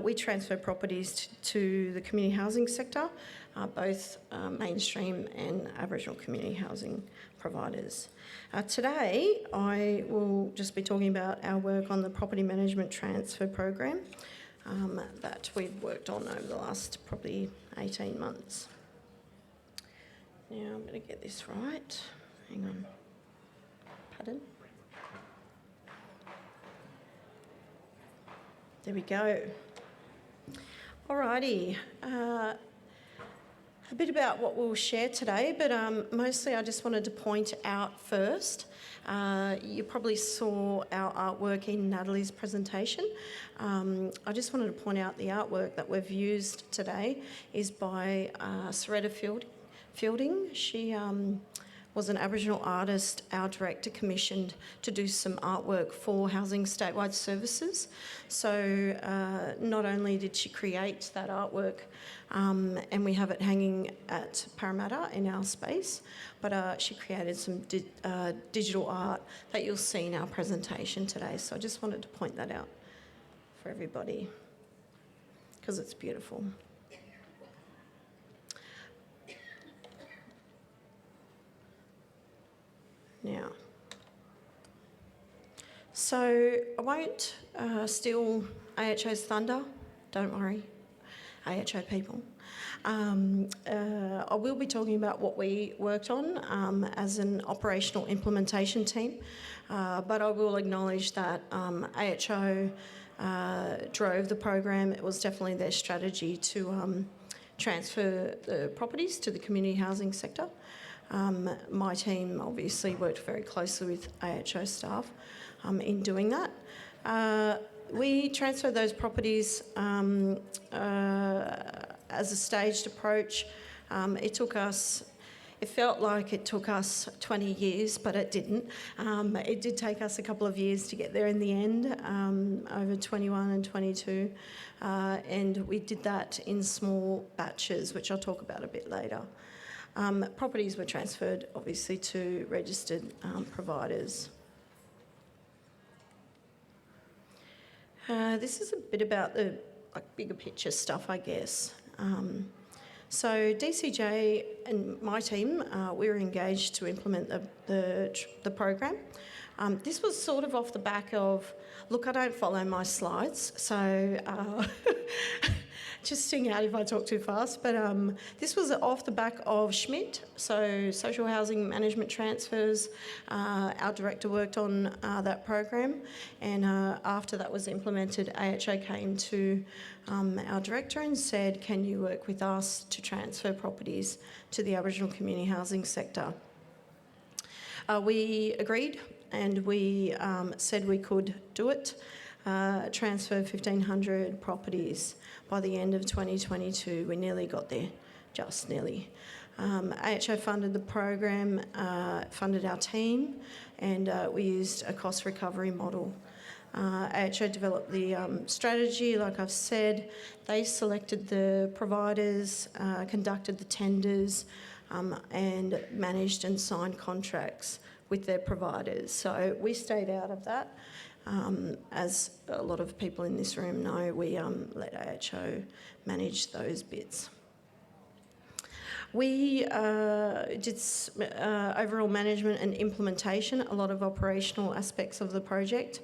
We transfer properties to the community housing sector, both mainstream and Aboriginal community housing providers. Today, I will just be talking about our work on the property management transfer program that we've worked on over the last probably 18 months. Now, I'm going to get this right. Hang on. Pardon? There we go. Alrighty. A bit about what we'll share today, but mostly I just wanted to point out first, you probably saw our artwork in Natalie's presentation. I just wanted to point out the artwork that we've used today is by Soretta Fielding. She was an Aboriginal artist our director commissioned to do some artwork for Housing Statewide Services. So not only did she create that artwork, and we have it hanging at Parramatta in our space, but she created some digital art that you'll see in our presentation today. So I just wanted to point that out for everybody. because it's beautiful. Now, so I won't steal AHO's thunder, don't worry, AHO people. I will be talking about what we worked on as an operational implementation team, but I will acknowledge that AHO drove the program. It was definitely their strategy to transfer the properties to the community housing sector. My team obviously worked very closely with AHO staff in doing that. We transferred those properties as a staged approach. It felt like it took us 20 years, but it didn't. It did take us a couple of years to get there in the end, over 21 and 22. And we did that in small batches, which I'll talk about a bit later. Properties were transferred, obviously, to registered providers. This is a bit about the bigger picture stuff, I guess. So DCJ and my team, we were engaged to implement the program. This was sort of off the back of, look, I don't follow my slides, so just sting out if I talk too fast, but this was off the back of Schmidt, so social housing management transfers. Our director worked on that program, and after that was implemented, AHO came to our director and said, can you work with us to transfer properties to the Aboriginal community housing sector? We agreed, and we said we could do it, transfer 1,500 properties by the end of 2022. We nearly got there, just nearly. AHO funded the program, funded our team, and we used a cost recovery model. AHO developed the strategy, like I've said. They selected the providers, conducted the tenders, and managed and signed contracts with their providers. So we stayed out of that. As a lot of people in this room know, we let AHO manage those bits. We did overall management and implementation, a lot of operational aspects of the project.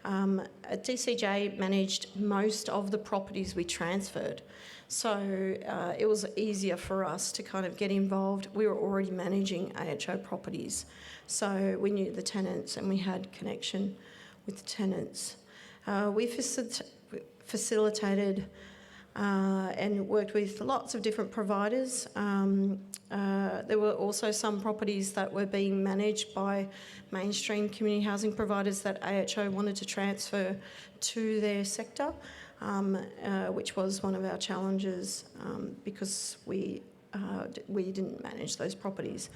DCJ managed most of the properties we transferred. So it was easier for us to kind of get involved. We were already managing AHO properties. So we knew the tenants and we had connection with the tenants. We facilitated and worked with lots of different providers. There were also some properties that were being managed by mainstream community housing providers that AHO wanted to transfer to their sector, which was one of our challenges because we didn't manage those properties.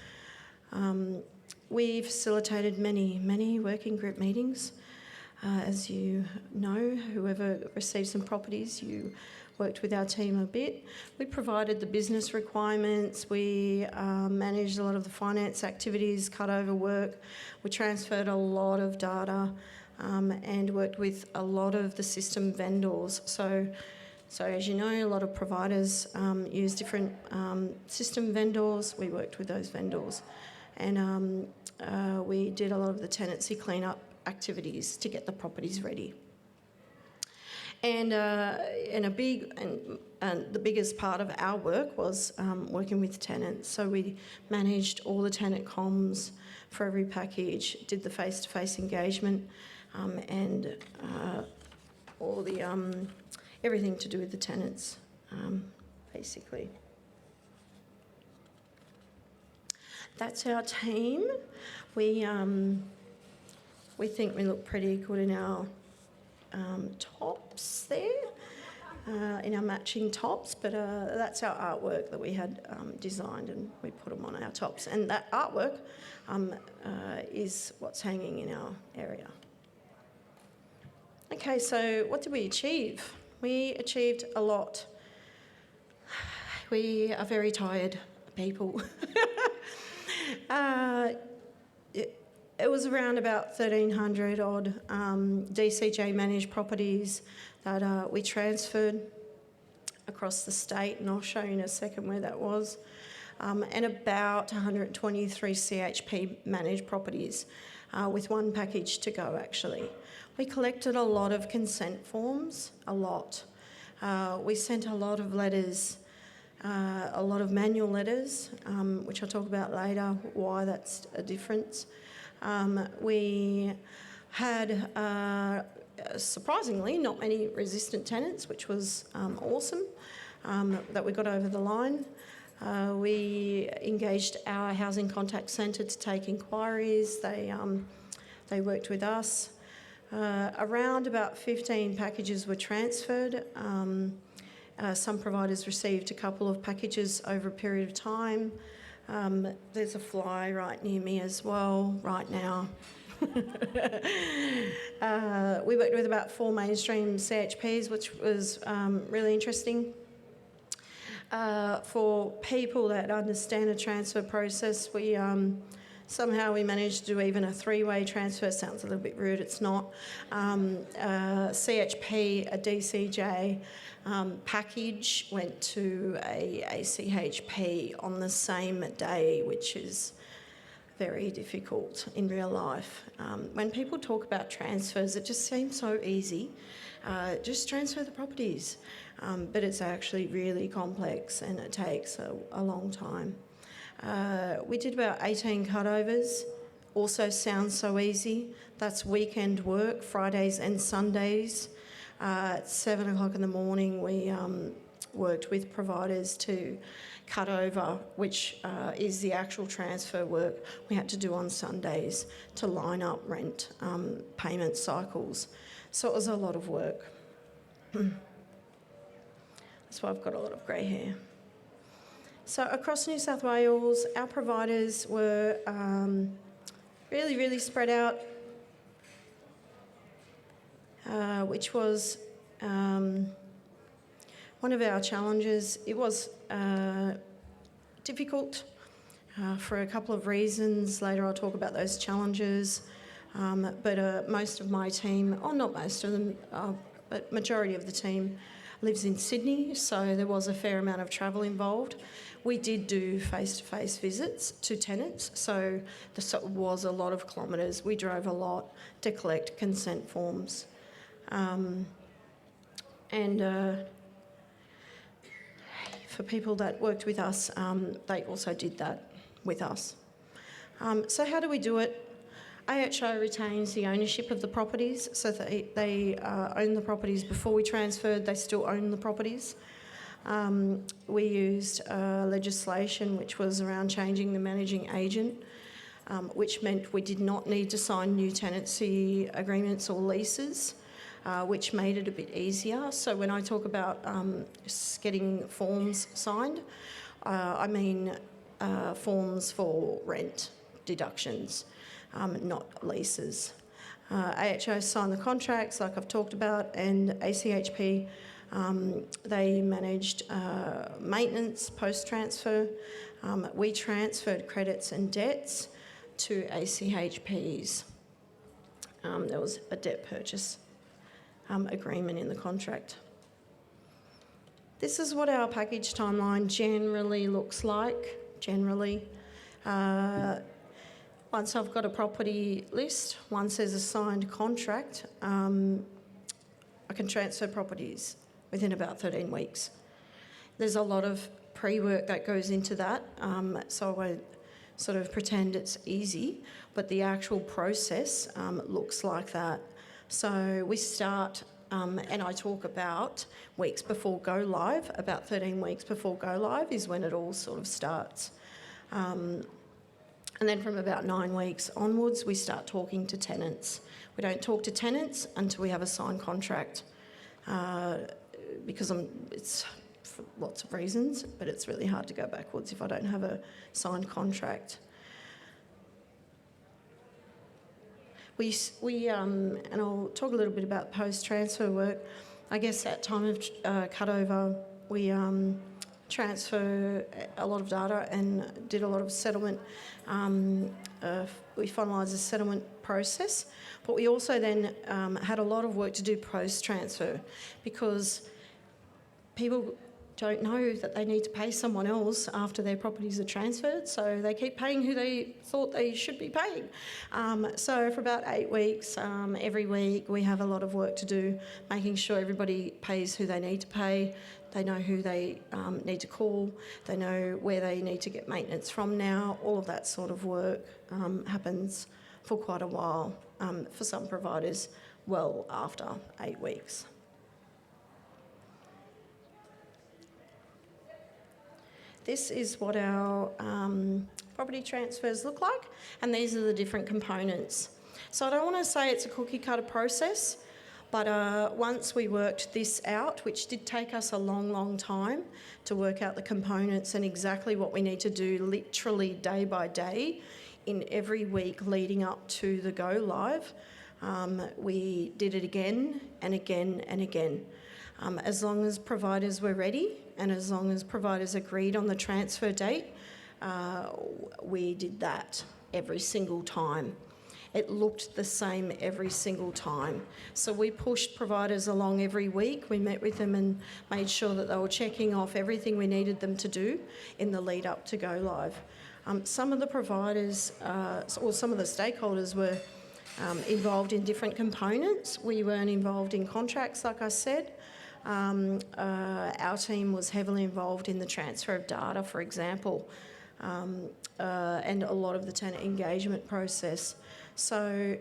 We facilitated many working group meetings. As you know, whoever received some properties, you worked with our team a bit. We provided the business requirements. We managed a lot of the finance activities, cut over work. We transferred a lot of data and worked with a lot of the system vendors. So as you know, a lot of providers use different system vendors. We worked with those vendors. And we did a lot of the tenancy cleanup activities to get the properties ready. And the biggest part of our work was working with tenants. So we managed all the tenant comms for every package, did the face-to-face engagement, and all the everything to do with the tenants, basically. That's our team. We think we look pretty good in our tops there, in our matching tops, but that's our artwork that we had designed, and we put them on our tops. And that artwork is what's hanging in our area. Okay, so what did we achieve? We achieved a lot. We are very tired people. It was around about 1,300 odd DCJ managed properties that we transferred. across the state, and I'll show you in a second where that was, and about 123 CHP managed properties, with one package to go actually. We collected a lot of consent forms, a lot. We sent a lot of letters, a lot of manual letters, which I'll talk about later, why that's a difference. We had, surprisingly, not many resistant tenants, which was awesome, that we got over the line. We engaged our housing contact centre to take inquiries. They worked with us. Around about 15 packages were transferred. Some providers received a couple of packages over a period of time. There's a fly right near me as well right now. We worked with about 4 mainstream CHPs, which was really interesting. For people that understand a transfer process, we somehow we managed to do even a 3-way transfer. Sounds a little bit rude, it's not. CHP, a DCJ package went to a ACHP on the same day, which is very difficult in real life. When people talk about transfers, it just seems so easy. Just transfer the properties. But it's actually really complex and it takes a long time. We did about 18 cutovers. Also sounds so easy. That's weekend work, Fridays and Sundays. At 7 o'clock in the morning, we worked with providers to cut over, which is the actual transfer work we had to do on Sundays to line up rent payment cycles. So it was a lot of work. That's why I've got a lot of grey hair. So across New South Wales, our providers were really, really spread out, which was one of our challenges. It was difficult for a couple of reasons. Later I'll talk about those challenges. But most of my team, or not most of them, but majority of the team lives in Sydney, so there was a fair amount of travel involved. We did do face-to-face visits to tenants, so there was a lot of kilometres. We drove a lot to collect consent forms. For people that worked with us, they also did that with us. So how do we do it? AHO retains the ownership of the properties, so they own the properties before we transferred. They still own the properties. We used legislation which was around changing the managing agent, which meant we did not need to sign new tenancy agreements or leases, which made it a bit easier. So when I talk about getting forms signed, I mean forms for rent deductions. Not leases. AHO signed the contracts, like I've talked about, and ACHP, they managed maintenance post-transfer. We transferred credits and debts to ACHPs. There was a debt purchase agreement in the contract. This is what our package timeline generally looks like, Once I've got a property list, once there's a signed contract, I can transfer properties within about 13 weeks. There's a lot of pre-work that goes into that, so I won't sort of pretend it's easy, but the actual process looks like that. So we start, and I talk about weeks before go live, about 13 weeks before go live is when it all sort of starts. And then from about 9 weeks onwards, we start talking to tenants. We don't talk to tenants until we have a signed contract, because it's for lots of reasons, but it's really hard to go backwards if I don't have a signed contract. And I'll talk a little bit about post-transfer work. I guess at time of cutover, we transfer a lot of data and did a lot of settlement. We finalised the settlement process, but we also then had a lot of work to do post-transfer, because people don't know that they need to pay someone else after their properties are transferred, so they keep paying who they thought they should be paying. So for about 8 weeks, every week we have a lot of work to do, making sure everybody pays who they need to pay, they know who they need to call, they know where they need to get maintenance from now. All of that sort of work happens for quite a while, for some providers well after 8 weeks. This is what our property transfers look like, and these are the different components. So I don't want to say it's a cookie cutter process, but once we worked this out, which did take us a long, long time to work out the components and exactly what we need to do literally day by day in every week leading up to the go live, we did it again and again and again. As long as providers were ready and as long as providers agreed on the transfer date, we did that every single time. It looked the same every single time. So we pushed providers along every week. We met with them and made sure that they were checking off everything we needed them to do in the lead up to go live. Some of the providers or some of the stakeholders were involved in different components. We weren't involved in contracts, like I said. Our team was heavily involved in the transfer of data, for example, and a lot of the tenant engagement process. So,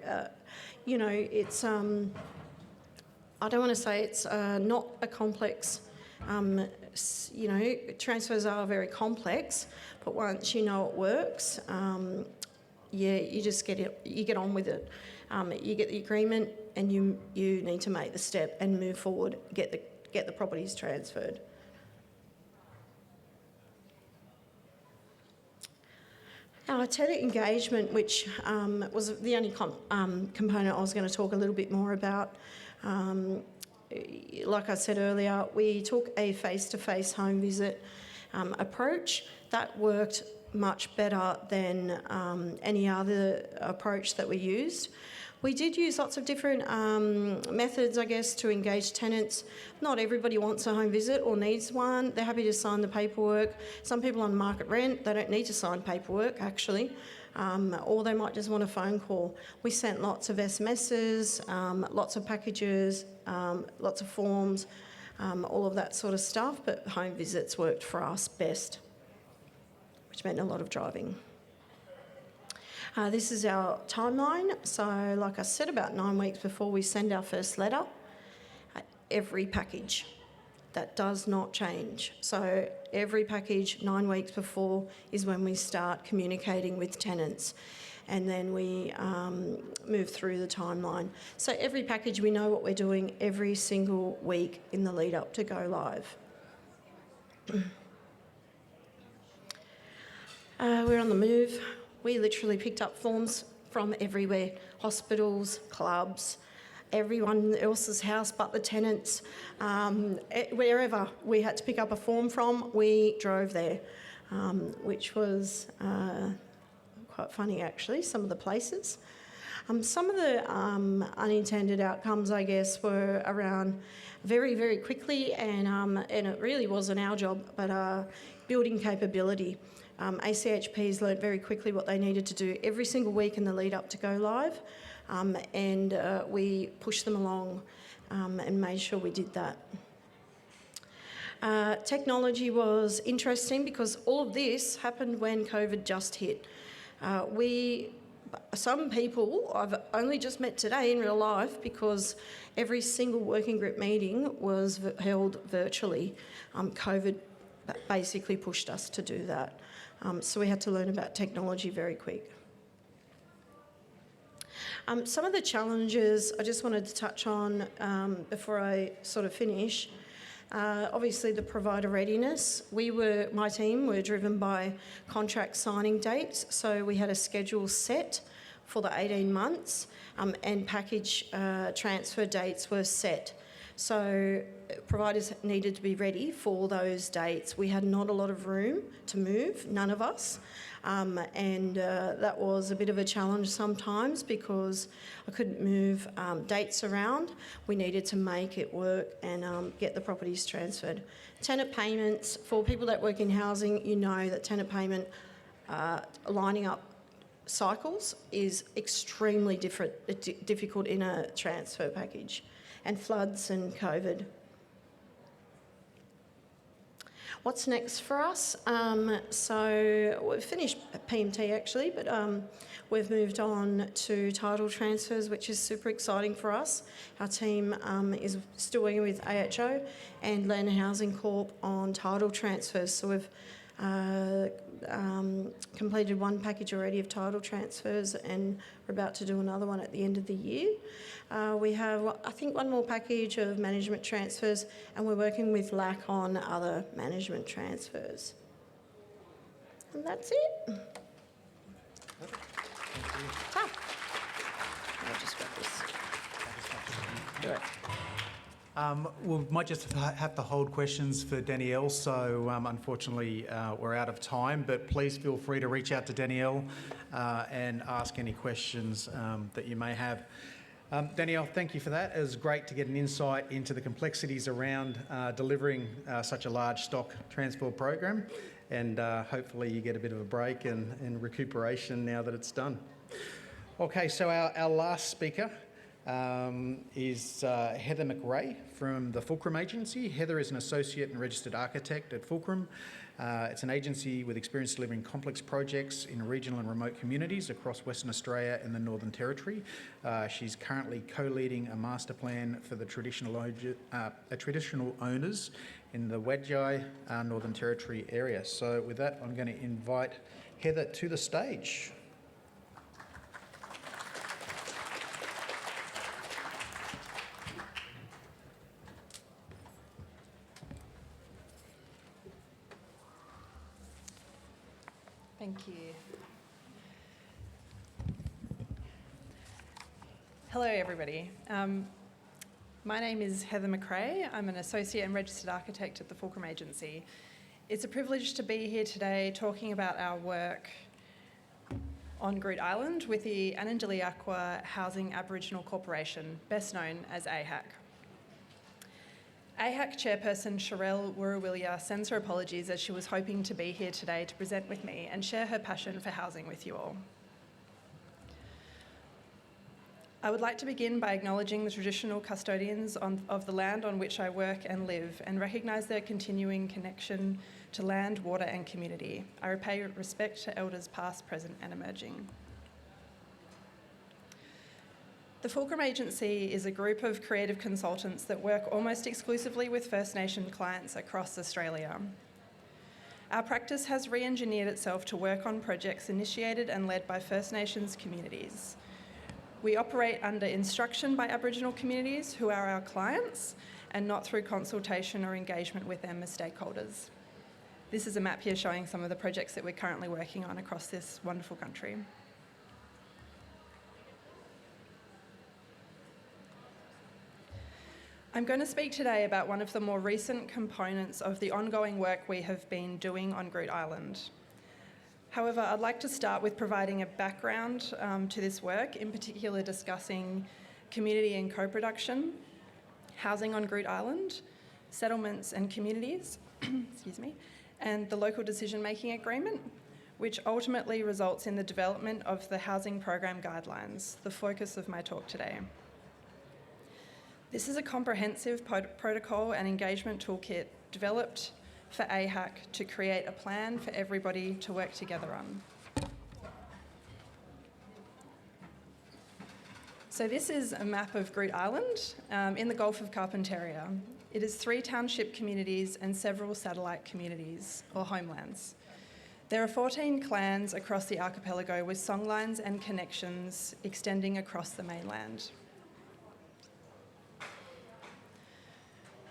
you know, it's, I don't want to say it's not a complex, you know, transfers are very complex, but once you know it works, yeah, you just you get on with it. You get the agreement and you need to make the step and move forward, get the properties transferred. Our tenant engagement, which was the only component I was going to talk a little bit more about. Like I said earlier, we took a face-to-face home visit approach. That worked much better than any other approach that we used. We did use lots of different methods, I guess, to engage tenants. Not everybody wants a home visit or needs one. They're happy to sign the paperwork. Some people on market rent, they don't need to sign paperwork, actually, or they might just want a phone call. We sent lots of SMSs, lots of packages, lots of forms, all of that sort of stuff, but home visits worked for us best, which meant a lot of driving. This is our timeline. So, like I said, about 9 weeks before we send our first letter, every package. That does not change. So every package 9 weeks before is when we start communicating with tenants, and then we move through the timeline. So every package, we know what we're doing every single week in the lead up to go live. We're on the move. We literally picked up forms from everywhere, hospitals, clubs, everyone else's house but the tenants. Wherever we had to pick up a form from, we drove there, which was quite funny actually, some of the places. Some of the unintended outcomes, I guess, were around very, very quickly, and it really wasn't our job, but building capability. ACHPs learnt very quickly what they needed to do every single week in the lead up to go live, and we pushed them along and made sure we did that. Technology was interesting because all of this happened when COVID just hit. Some people I've only just met today in real life because every single working group meeting was held virtually. COVID basically pushed us to do that. So we had to learn about technology very quick. Some of the challenges I just wanted to touch on before I sort of finish. Obviously the provider readiness. My team were driven by contract signing dates, so we had a schedule set for the 18 months and package transfer dates were set. So providers needed to be ready for those dates. We had not a lot of room to move, none of us. And that was a bit of a challenge sometimes because I couldn't move dates around. We needed to make it work and get the properties transferred. Tenant payments, for people that work in housing, you know that tenant payment lining up cycles is extremely difficult in a transfer package, and floods and COVID. What's next for us? So we've finished PMT actually, but we've moved on to title transfers, which is super exciting for us. Our team is still working with AHO and Land and Housing Corp on title transfers. So we've completed one package already of title transfers, and we're about to do another one at the end of the year. We have, I think, one more package of management transfers, and we're working with LAC on other management transfers. And that's it. Ah. I'll just grab this. Do it. We might just have to hold questions for Danielle, so unfortunately we're out of time, but please feel free to reach out to Danielle and ask any questions that you may have. Danielle, thank you for that. It was great to get an insight into the complexities around delivering such a large stock transfer program, and hopefully you get a bit of a break and recuperation now that it's done. Okay, so our last speaker is Heather MacRae from the Fulcrum Agency. Heather is an associate and registered architect at Fulcrum. It's an agency with experience delivering complex projects in regional and remote communities across Western Australia and the Northern Territory. She's currently co-leading a master plan for the traditional owners in the Wadjai Northern Territory area. So with that, I'm going to invite Heather to the stage. Thank you. Hello, everybody. My name is Heather MacRae. I'm an associate and registered architect at the Fulcrum Agency. It's a privilege to be here today talking about our work on Groote Eylandt with the Anandjaliakwa Housing Aboriginal Corporation, best known as AHAC. AHAC chairperson Sherelle Wuruwilia sends her apologies as she was hoping to be here today to present with me and share her passion for housing with you all. I would like to begin by acknowledging the traditional custodians of the land on which I work and live and recognise their continuing connection to land, water and community. I repay respect to elders past, present and emerging. The Fulcrum Agency is a group of creative consultants that work almost exclusively with First Nation clients across Australia. Our practice has re-engineered itself to work on projects initiated and led by First Nations communities. We operate under instruction by Aboriginal communities who are our clients and not through consultation or engagement with them as stakeholders. This is a map here showing some of the projects that we're currently working on across this wonderful country. I'm going to speak today about one of the more recent components of the ongoing work we have been doing on Groote Eylandt. However, I'd like to start with providing a background to this work, in particular discussing community and co-production, housing on Groote Eylandt, settlements and communities, excuse me, and the local decision-making agreement, which ultimately results in the development of the housing program guidelines, the focus of my talk today. This is a comprehensive protocol and engagement toolkit developed for AHAC to create a plan for everybody to work together on. So this is a map of Groote Eylandt in the Gulf of Carpentaria. It is 3 township communities and several satellite communities or homelands. There are 14 clans across the archipelago with songlines and connections extending across the mainland.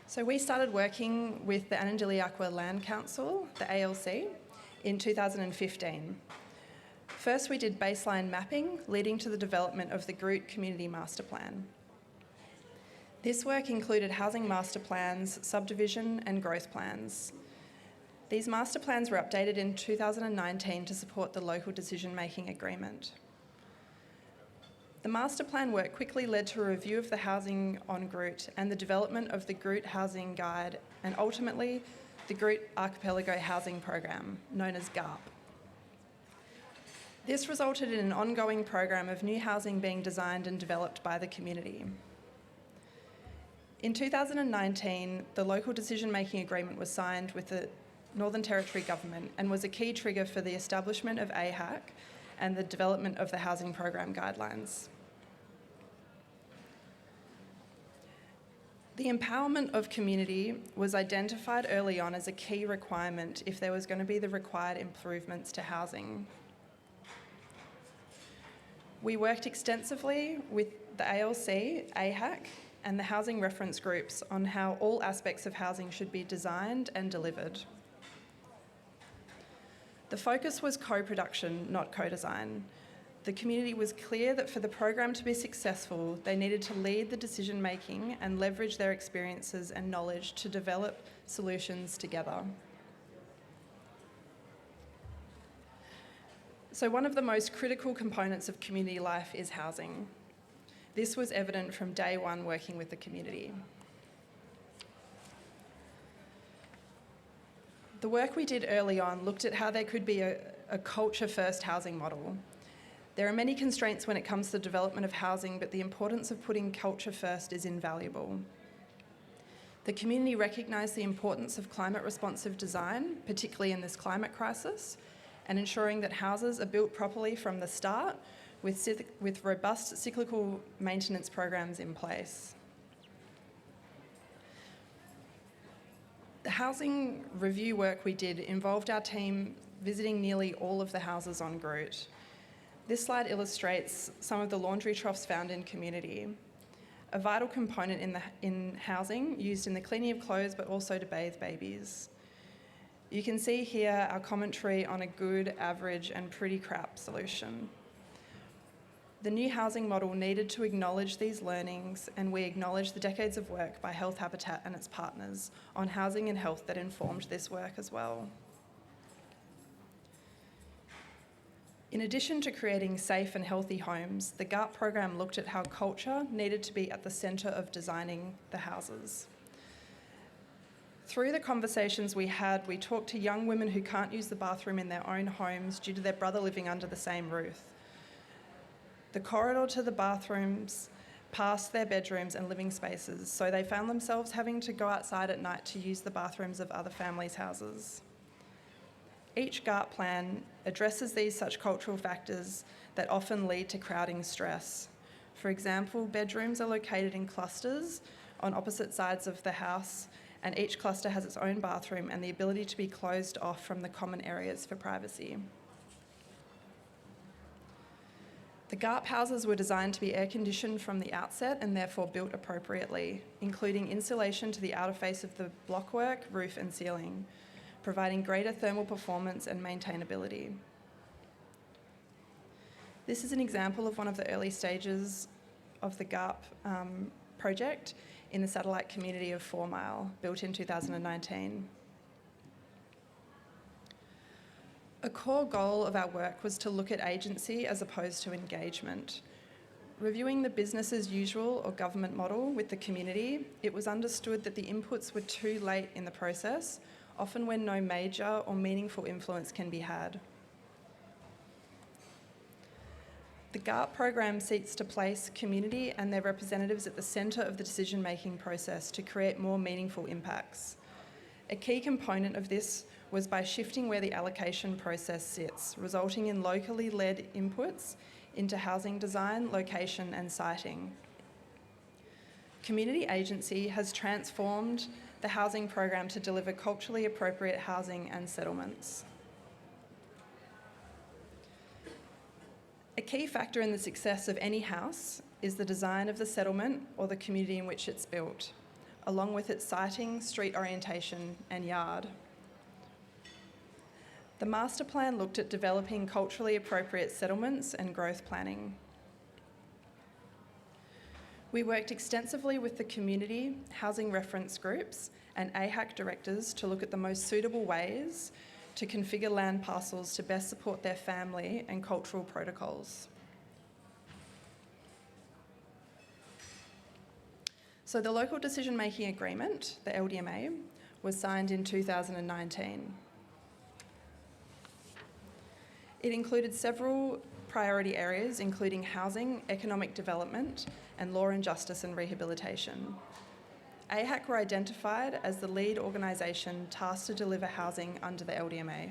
So we started working with the Anandjaliakwa Land Council, the ALC, in 2015. First, we did baseline mapping, leading to the development of the Groote Community Master Plan. This work included housing master plans, subdivision and growth plans. These master plans were updated in 2019 to support the local decision-making agreement. The master plan work quickly led to a review of the housing on Groot and the development of the Groot Housing Guide and ultimately the Groot Archipelago Housing Program, known as GARP. This resulted in an ongoing program of new housing being designed and developed by the community. In 2019, the local decision-making agreement was signed with the Northern Territory Government and was a key trigger for the establishment of AHAC and the development of the housing program guidelines. The empowerment of community was identified early on as a key requirement if there was going to be the required improvements to housing. We worked extensively with the ALC, AHAC, and the housing reference groups on how all aspects of housing should be designed and delivered. The focus was co-production, not co-design. The community was clear that for the program to be successful, they needed to lead the decision-making and leverage their experiences and knowledge to develop solutions together. So one of the most critical components of community life is housing. This was evident from day one working with the community. The work we did early on looked at how there could be a culture-first housing model. There are many constraints when it comes to the development of housing, but the importance of putting culture first is invaluable. The community recognised the importance of climate-responsive design, particularly in this climate crisis, and ensuring that houses are built properly from the start with robust cyclical maintenance programs in place. The housing review work we did involved our team visiting nearly all of the houses on Groot. This slide illustrates some of the laundry troughs found in community, a vital component in housing used in the cleaning of clothes but also to bathe babies. You can see here our commentary on a good, average and pretty crap solution. The new housing model needed to acknowledge these learnings, and we acknowledge the decades of work by Health Habitat and its partners on housing and health that informed this work as well. In addition to creating safe and healthy homes, the GARP program looked at how culture needed to be at the centre of designing the houses. Through the conversations we had, we talked to young women who can't use the bathroom in their own homes due to their brother living under the same roof. The corridor to the bathrooms passed their bedrooms and living spaces, so they found themselves having to go outside at night to use the bathrooms of other families' houses. Each GARP plan addresses these such cultural factors that often lead to crowding stress. For example, bedrooms are located in clusters on opposite sides of the house, and each cluster has its own bathroom and the ability to be closed off from the common areas for privacy. The GARP houses were designed to be air-conditioned from the outset and therefore built appropriately, including insulation to the outer face of the blockwork, roof and ceiling, providing greater thermal performance and maintainability. This is an example of one of the early stages of the GARP project in the satellite community of 4 Mile, built in 2019. A core goal of our work was to look at agency as opposed to engagement. Reviewing the business as usual or government model with the community, it was understood that the inputs were too late in the process, often when no major or meaningful influence can be had. The GARP program seeks to place community and their representatives at the centre of the decision-making process to create more meaningful impacts. A key component of this was by shifting where the allocation process sits, resulting in locally led inputs into housing design, location and siting. Community agency has transformed the housing program to deliver culturally appropriate housing and settlements. A key factor in the success of any house is the design of the settlement or the community in which it's built, along with its siting, street orientation and yard. The master plan looked at developing culturally appropriate settlements and growth planning. We worked extensively with the community, housing reference groups and AHAC directors to look at the most suitable ways to configure land parcels to best support their family and cultural protocols. So the Local Decision Making Agreement, the LDMA, was signed in 2019. It included several priority areas, including housing, economic development, and law and justice and rehabilitation. AHAC were identified as the lead organisation tasked to deliver housing under the LDMA.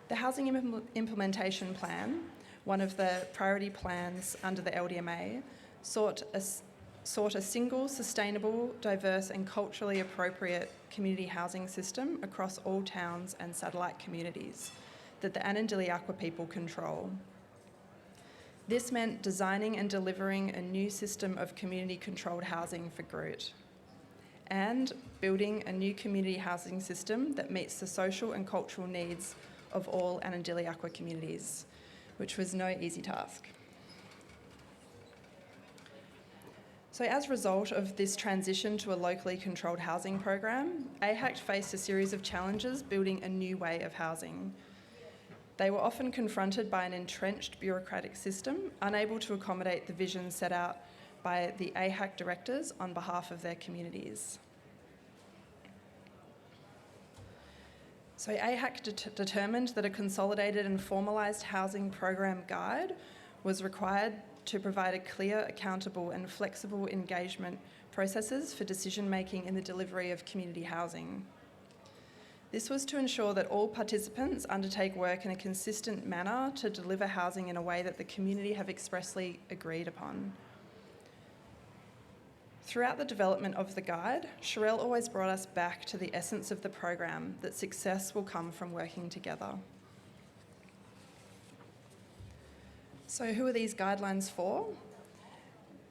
The Housing Implementation Plan, one of the priority plans under the LDMA, sought a single, sustainable, diverse and culturally appropriate community housing system across all towns and satellite communities that the Anandiliakwa people control. This meant designing and delivering a new system of community-controlled housing for Groot, and building a new community housing system that meets the social and cultural needs of all Anandiliakwa communities, which was no easy task. So as a result of this transition to a locally controlled housing program, AHAC faced a series of challenges building a new way of housing. They were often confronted by an entrenched bureaucratic system, unable to accommodate the vision set out by the AHAC directors on behalf of their communities. So AHAC determined that a consolidated and formalised housing program guide was required to provide a clear, accountable and flexible engagement processes for decision-making in the delivery of community housing. This was to ensure that all participants undertake work in a consistent manner to deliver housing in a way that the community have expressly agreed upon. Throughout the development of the guide, Sherelle always brought us back to the essence of the program, that success will come from working together. So who are these guidelines for?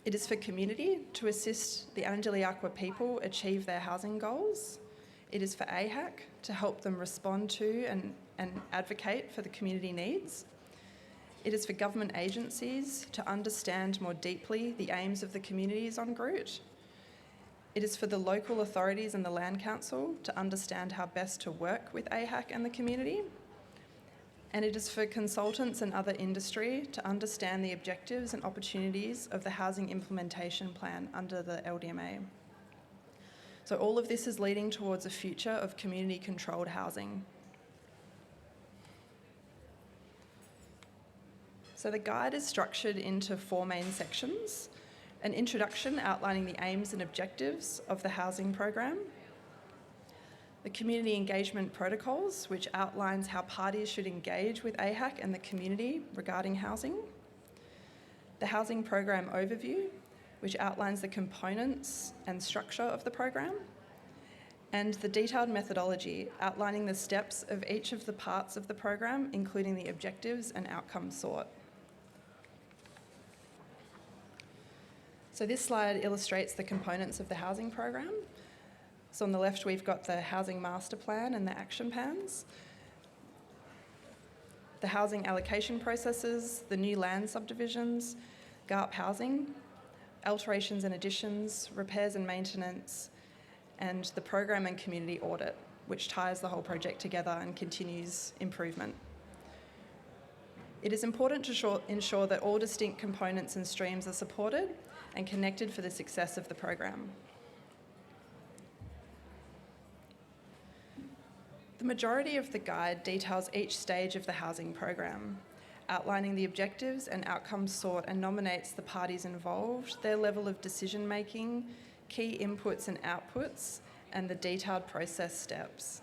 It is for community to assist the Anandiliakwa people achieve their housing goals. It is for AHAC to help them respond to and advocate for the community needs. It is for government agencies to understand more deeply the aims of the communities on Groot. It is for the local authorities and the Land Council to understand how best to work with AHAC and the community. And it is for consultants and other industry to understand the objectives and opportunities of the Housing Implementation Plan under the LDMA. So all of this is leading towards a future of community-controlled housing. So the guide is structured into 4 main sections: an introduction outlining the aims and objectives of the housing program, the community engagement protocols, which outlines how parties should engage with AHAC and the community regarding housing, the housing program overview, which outlines the components and structure of the program, and the detailed methodology outlining the steps of each of the parts of the program, including the objectives and outcomes sought. So this slide illustrates the components of the housing program. So on the left, we've got the housing master plan and the action plans, the housing allocation processes, the new land subdivisions, GARP housing, alterations and additions, repairs and maintenance, and the program and community audit, which ties the whole project together and continues improvement. It is important to ensure that all distinct components and streams are supported and connected for the success of the program. The majority of the guide details each stage of the housing program, outlining the objectives and outcomes sought, and nominates the parties involved, their level of decision-making, key inputs and outputs, and the detailed process steps.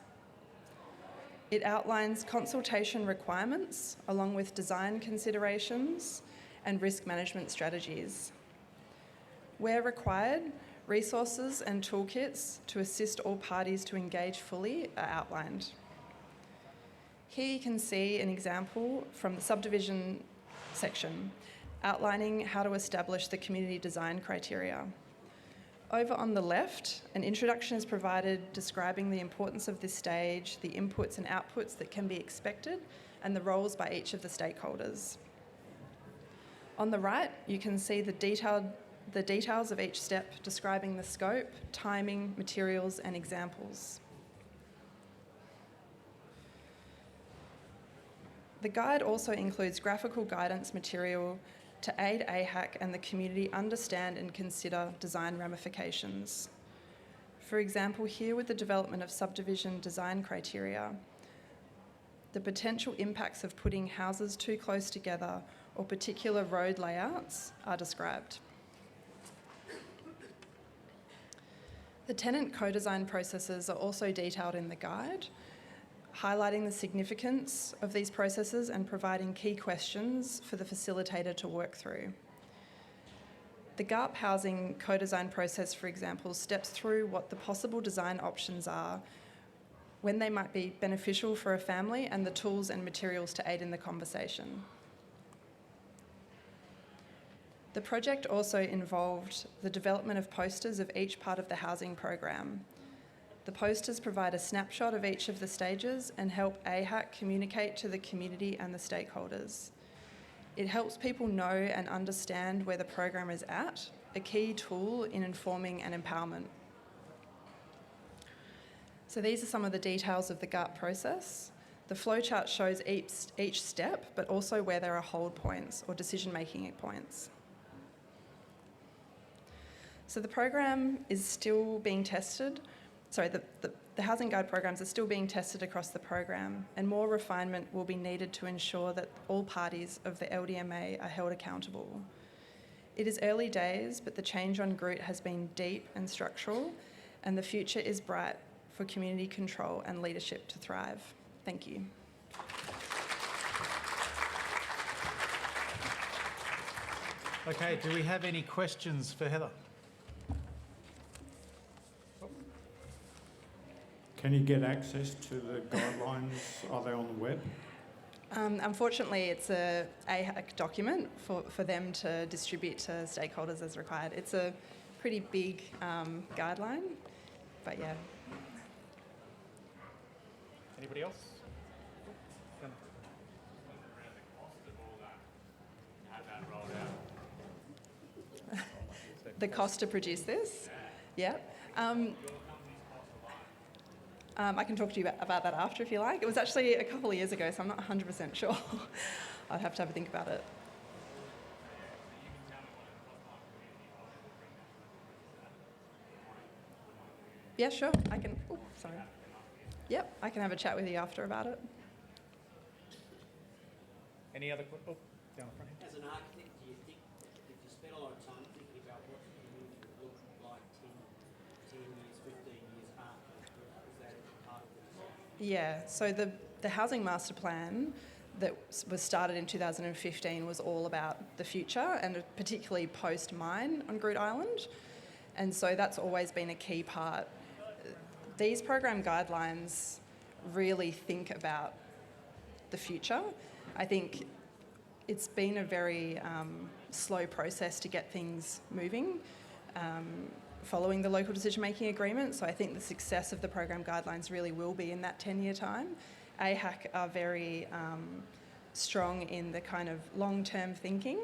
It outlines consultation requirements, along with design considerations and risk management strategies. Where required, resources and toolkits to assist all parties to engage fully are outlined. Here you can see an example from the subdivision section, outlining how to establish the community design criteria. Over on the left, an introduction is provided describing the importance of this stage, the inputs and outputs that can be expected, and the roles by each of the stakeholders. On the right, you can see the details of each step describing the scope, timing, materials and examples. The guide also includes graphical guidance material to aid AHAC and the community understand and consider design ramifications. For example, here with the development of subdivision design criteria, the potential impacts of putting houses too close together or particular road layouts are described. The tenant co-design processes are also detailed in the guide, highlighting the significance of these processes and providing key questions for the facilitator to work through. The GARP housing co-design process, for example, steps through what the possible design options are, when they might be beneficial for a family, and the tools and materials to aid in the conversation. The project also involved the development of posters of each part of the housing program. The posters provide a snapshot of each of the stages and help AHAC communicate to the community and the stakeholders. It helps people know and understand where the program is at, a key tool in informing and empowerment. So these are some of the details of the GARP process. The flowchart shows each step, but also where there are hold points or decision-making points. So the program is still being tested. The housing guide programs are still being tested across the program, and more refinement will be needed to ensure that all parties of the LDMA are held accountable. It is early days, but the change on GROOT has been deep and structural, and the future is bright for community control and leadership to thrive. Thank you. Okay, do we have any questions for Heather? Can you get access to the guidelines? Are they on the web? Unfortunately, it's a AHAC document for them to distribute to stakeholders as required. It's a pretty big guideline, but yeah. Anybody else? The cost to produce this? Yeah. I can talk to you about that after if you like. It was actually a couple of years ago, so I'm not 100% sure. I'd have to have a think about it. Yeah, sure. I can. Oh, sorry. Yep, I can have a chat with you after about it. Any other questions? Oh, down the front here. As an architect, do you think that if you spend a lot of time thinking about what the community would look like 10 years, 15 years after, is that part of the decision? Yeah, so the housing master plan that was started in 2015 was all about the future, and particularly post-mine on Groot Island. And so that's always been a key part. These program guidelines really think about the future. I think it's been a very slow process to get things moving following the local decision-making agreement. So I think the success of the program guidelines really will be in that 10-year time. AHAC are very strong in the kind of long-term thinking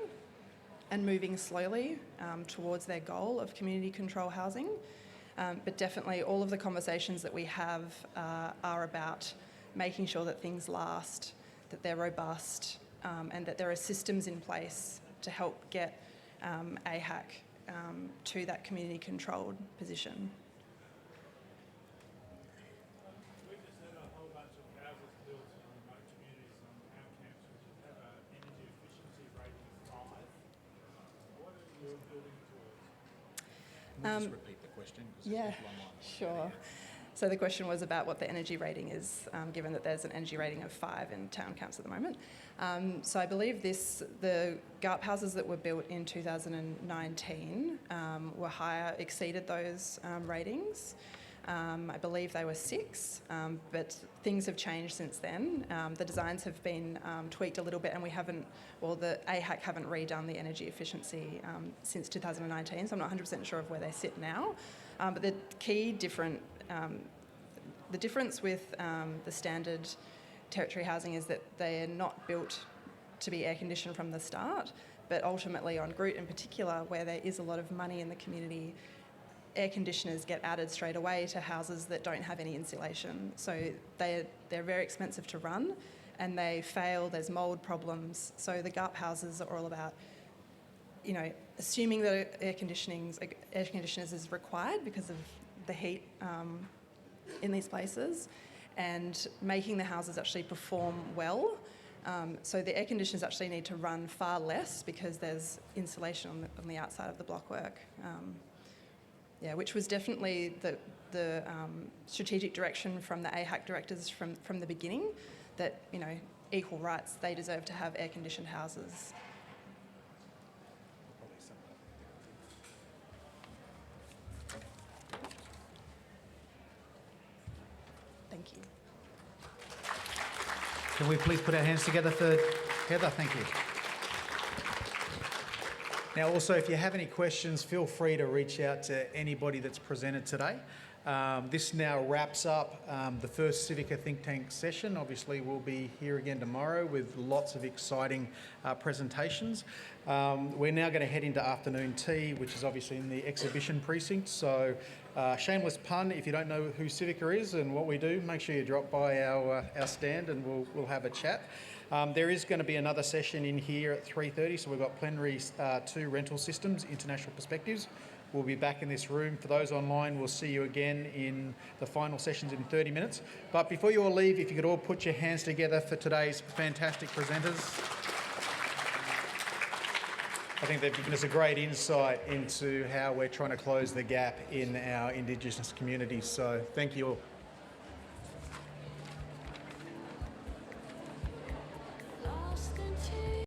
and moving slowly towards their goal of community control housing. But definitely all of the conversations that we have are about making sure that things last, that they're robust, and that there are systems in place to help get AHAC to that community controlled position. We just had a whole bunch of houses built in remote communities on our camps which have an energy efficiency rating of 5. What are you building towards? Can you just repeat the question? Yeah, sure. So the question was about what the energy rating is, given that there's an energy rating of 5 in town camps at the moment. So I believe the GARP houses that were built in 2019 were higher, exceeded those ratings. I believe they were 6, but things have changed since then. The designs have been tweaked a little bit, and the AHAC haven't redone the energy efficiency since 2019, so I'm not 100% sure of where they sit now. But the key the difference with the standard territory housing is that they are not built to be air conditioned from the start, but ultimately on Groot in particular, where there is a lot of money in the community, air conditioners get added straight away to houses that don't have any insulation. So they're very expensive to run, and they fail. There's mould problems. So the GUP houses are all about, you know, assuming that air conditioners is required because of the heat in these places, and making the houses actually perform well. So the air conditioners actually need to run far less because there's insulation on the outside of the blockwork. Which was definitely the strategic direction from the AHAC directors from the beginning, that, you know, equal rights, they deserve to have air-conditioned houses. Thank you. Can we please put our hands together for Heather? Thank you. Now, also, if you have any questions, feel free to reach out to anybody that's presented today. This now wraps up the first Civica Think Tank session. Obviously, we'll be here again tomorrow with lots of exciting presentations. We're now going to head into afternoon tea, which is obviously in the exhibition precinct. So, shameless pun, if you don't know who Civica is and what we do, make sure you drop by our stand and we'll have a chat. There is going to be another session in here at 3:30, so we've got plenary 2 rental systems, international perspectives. We'll be back in this room. For those online, we'll see you again in the final sessions in 30 minutes. But before you all leave, if you could all put your hands together for today's fantastic presenters. I think they've given us a great insight into how we're trying to close the gap in our Indigenous communities. So thank you all.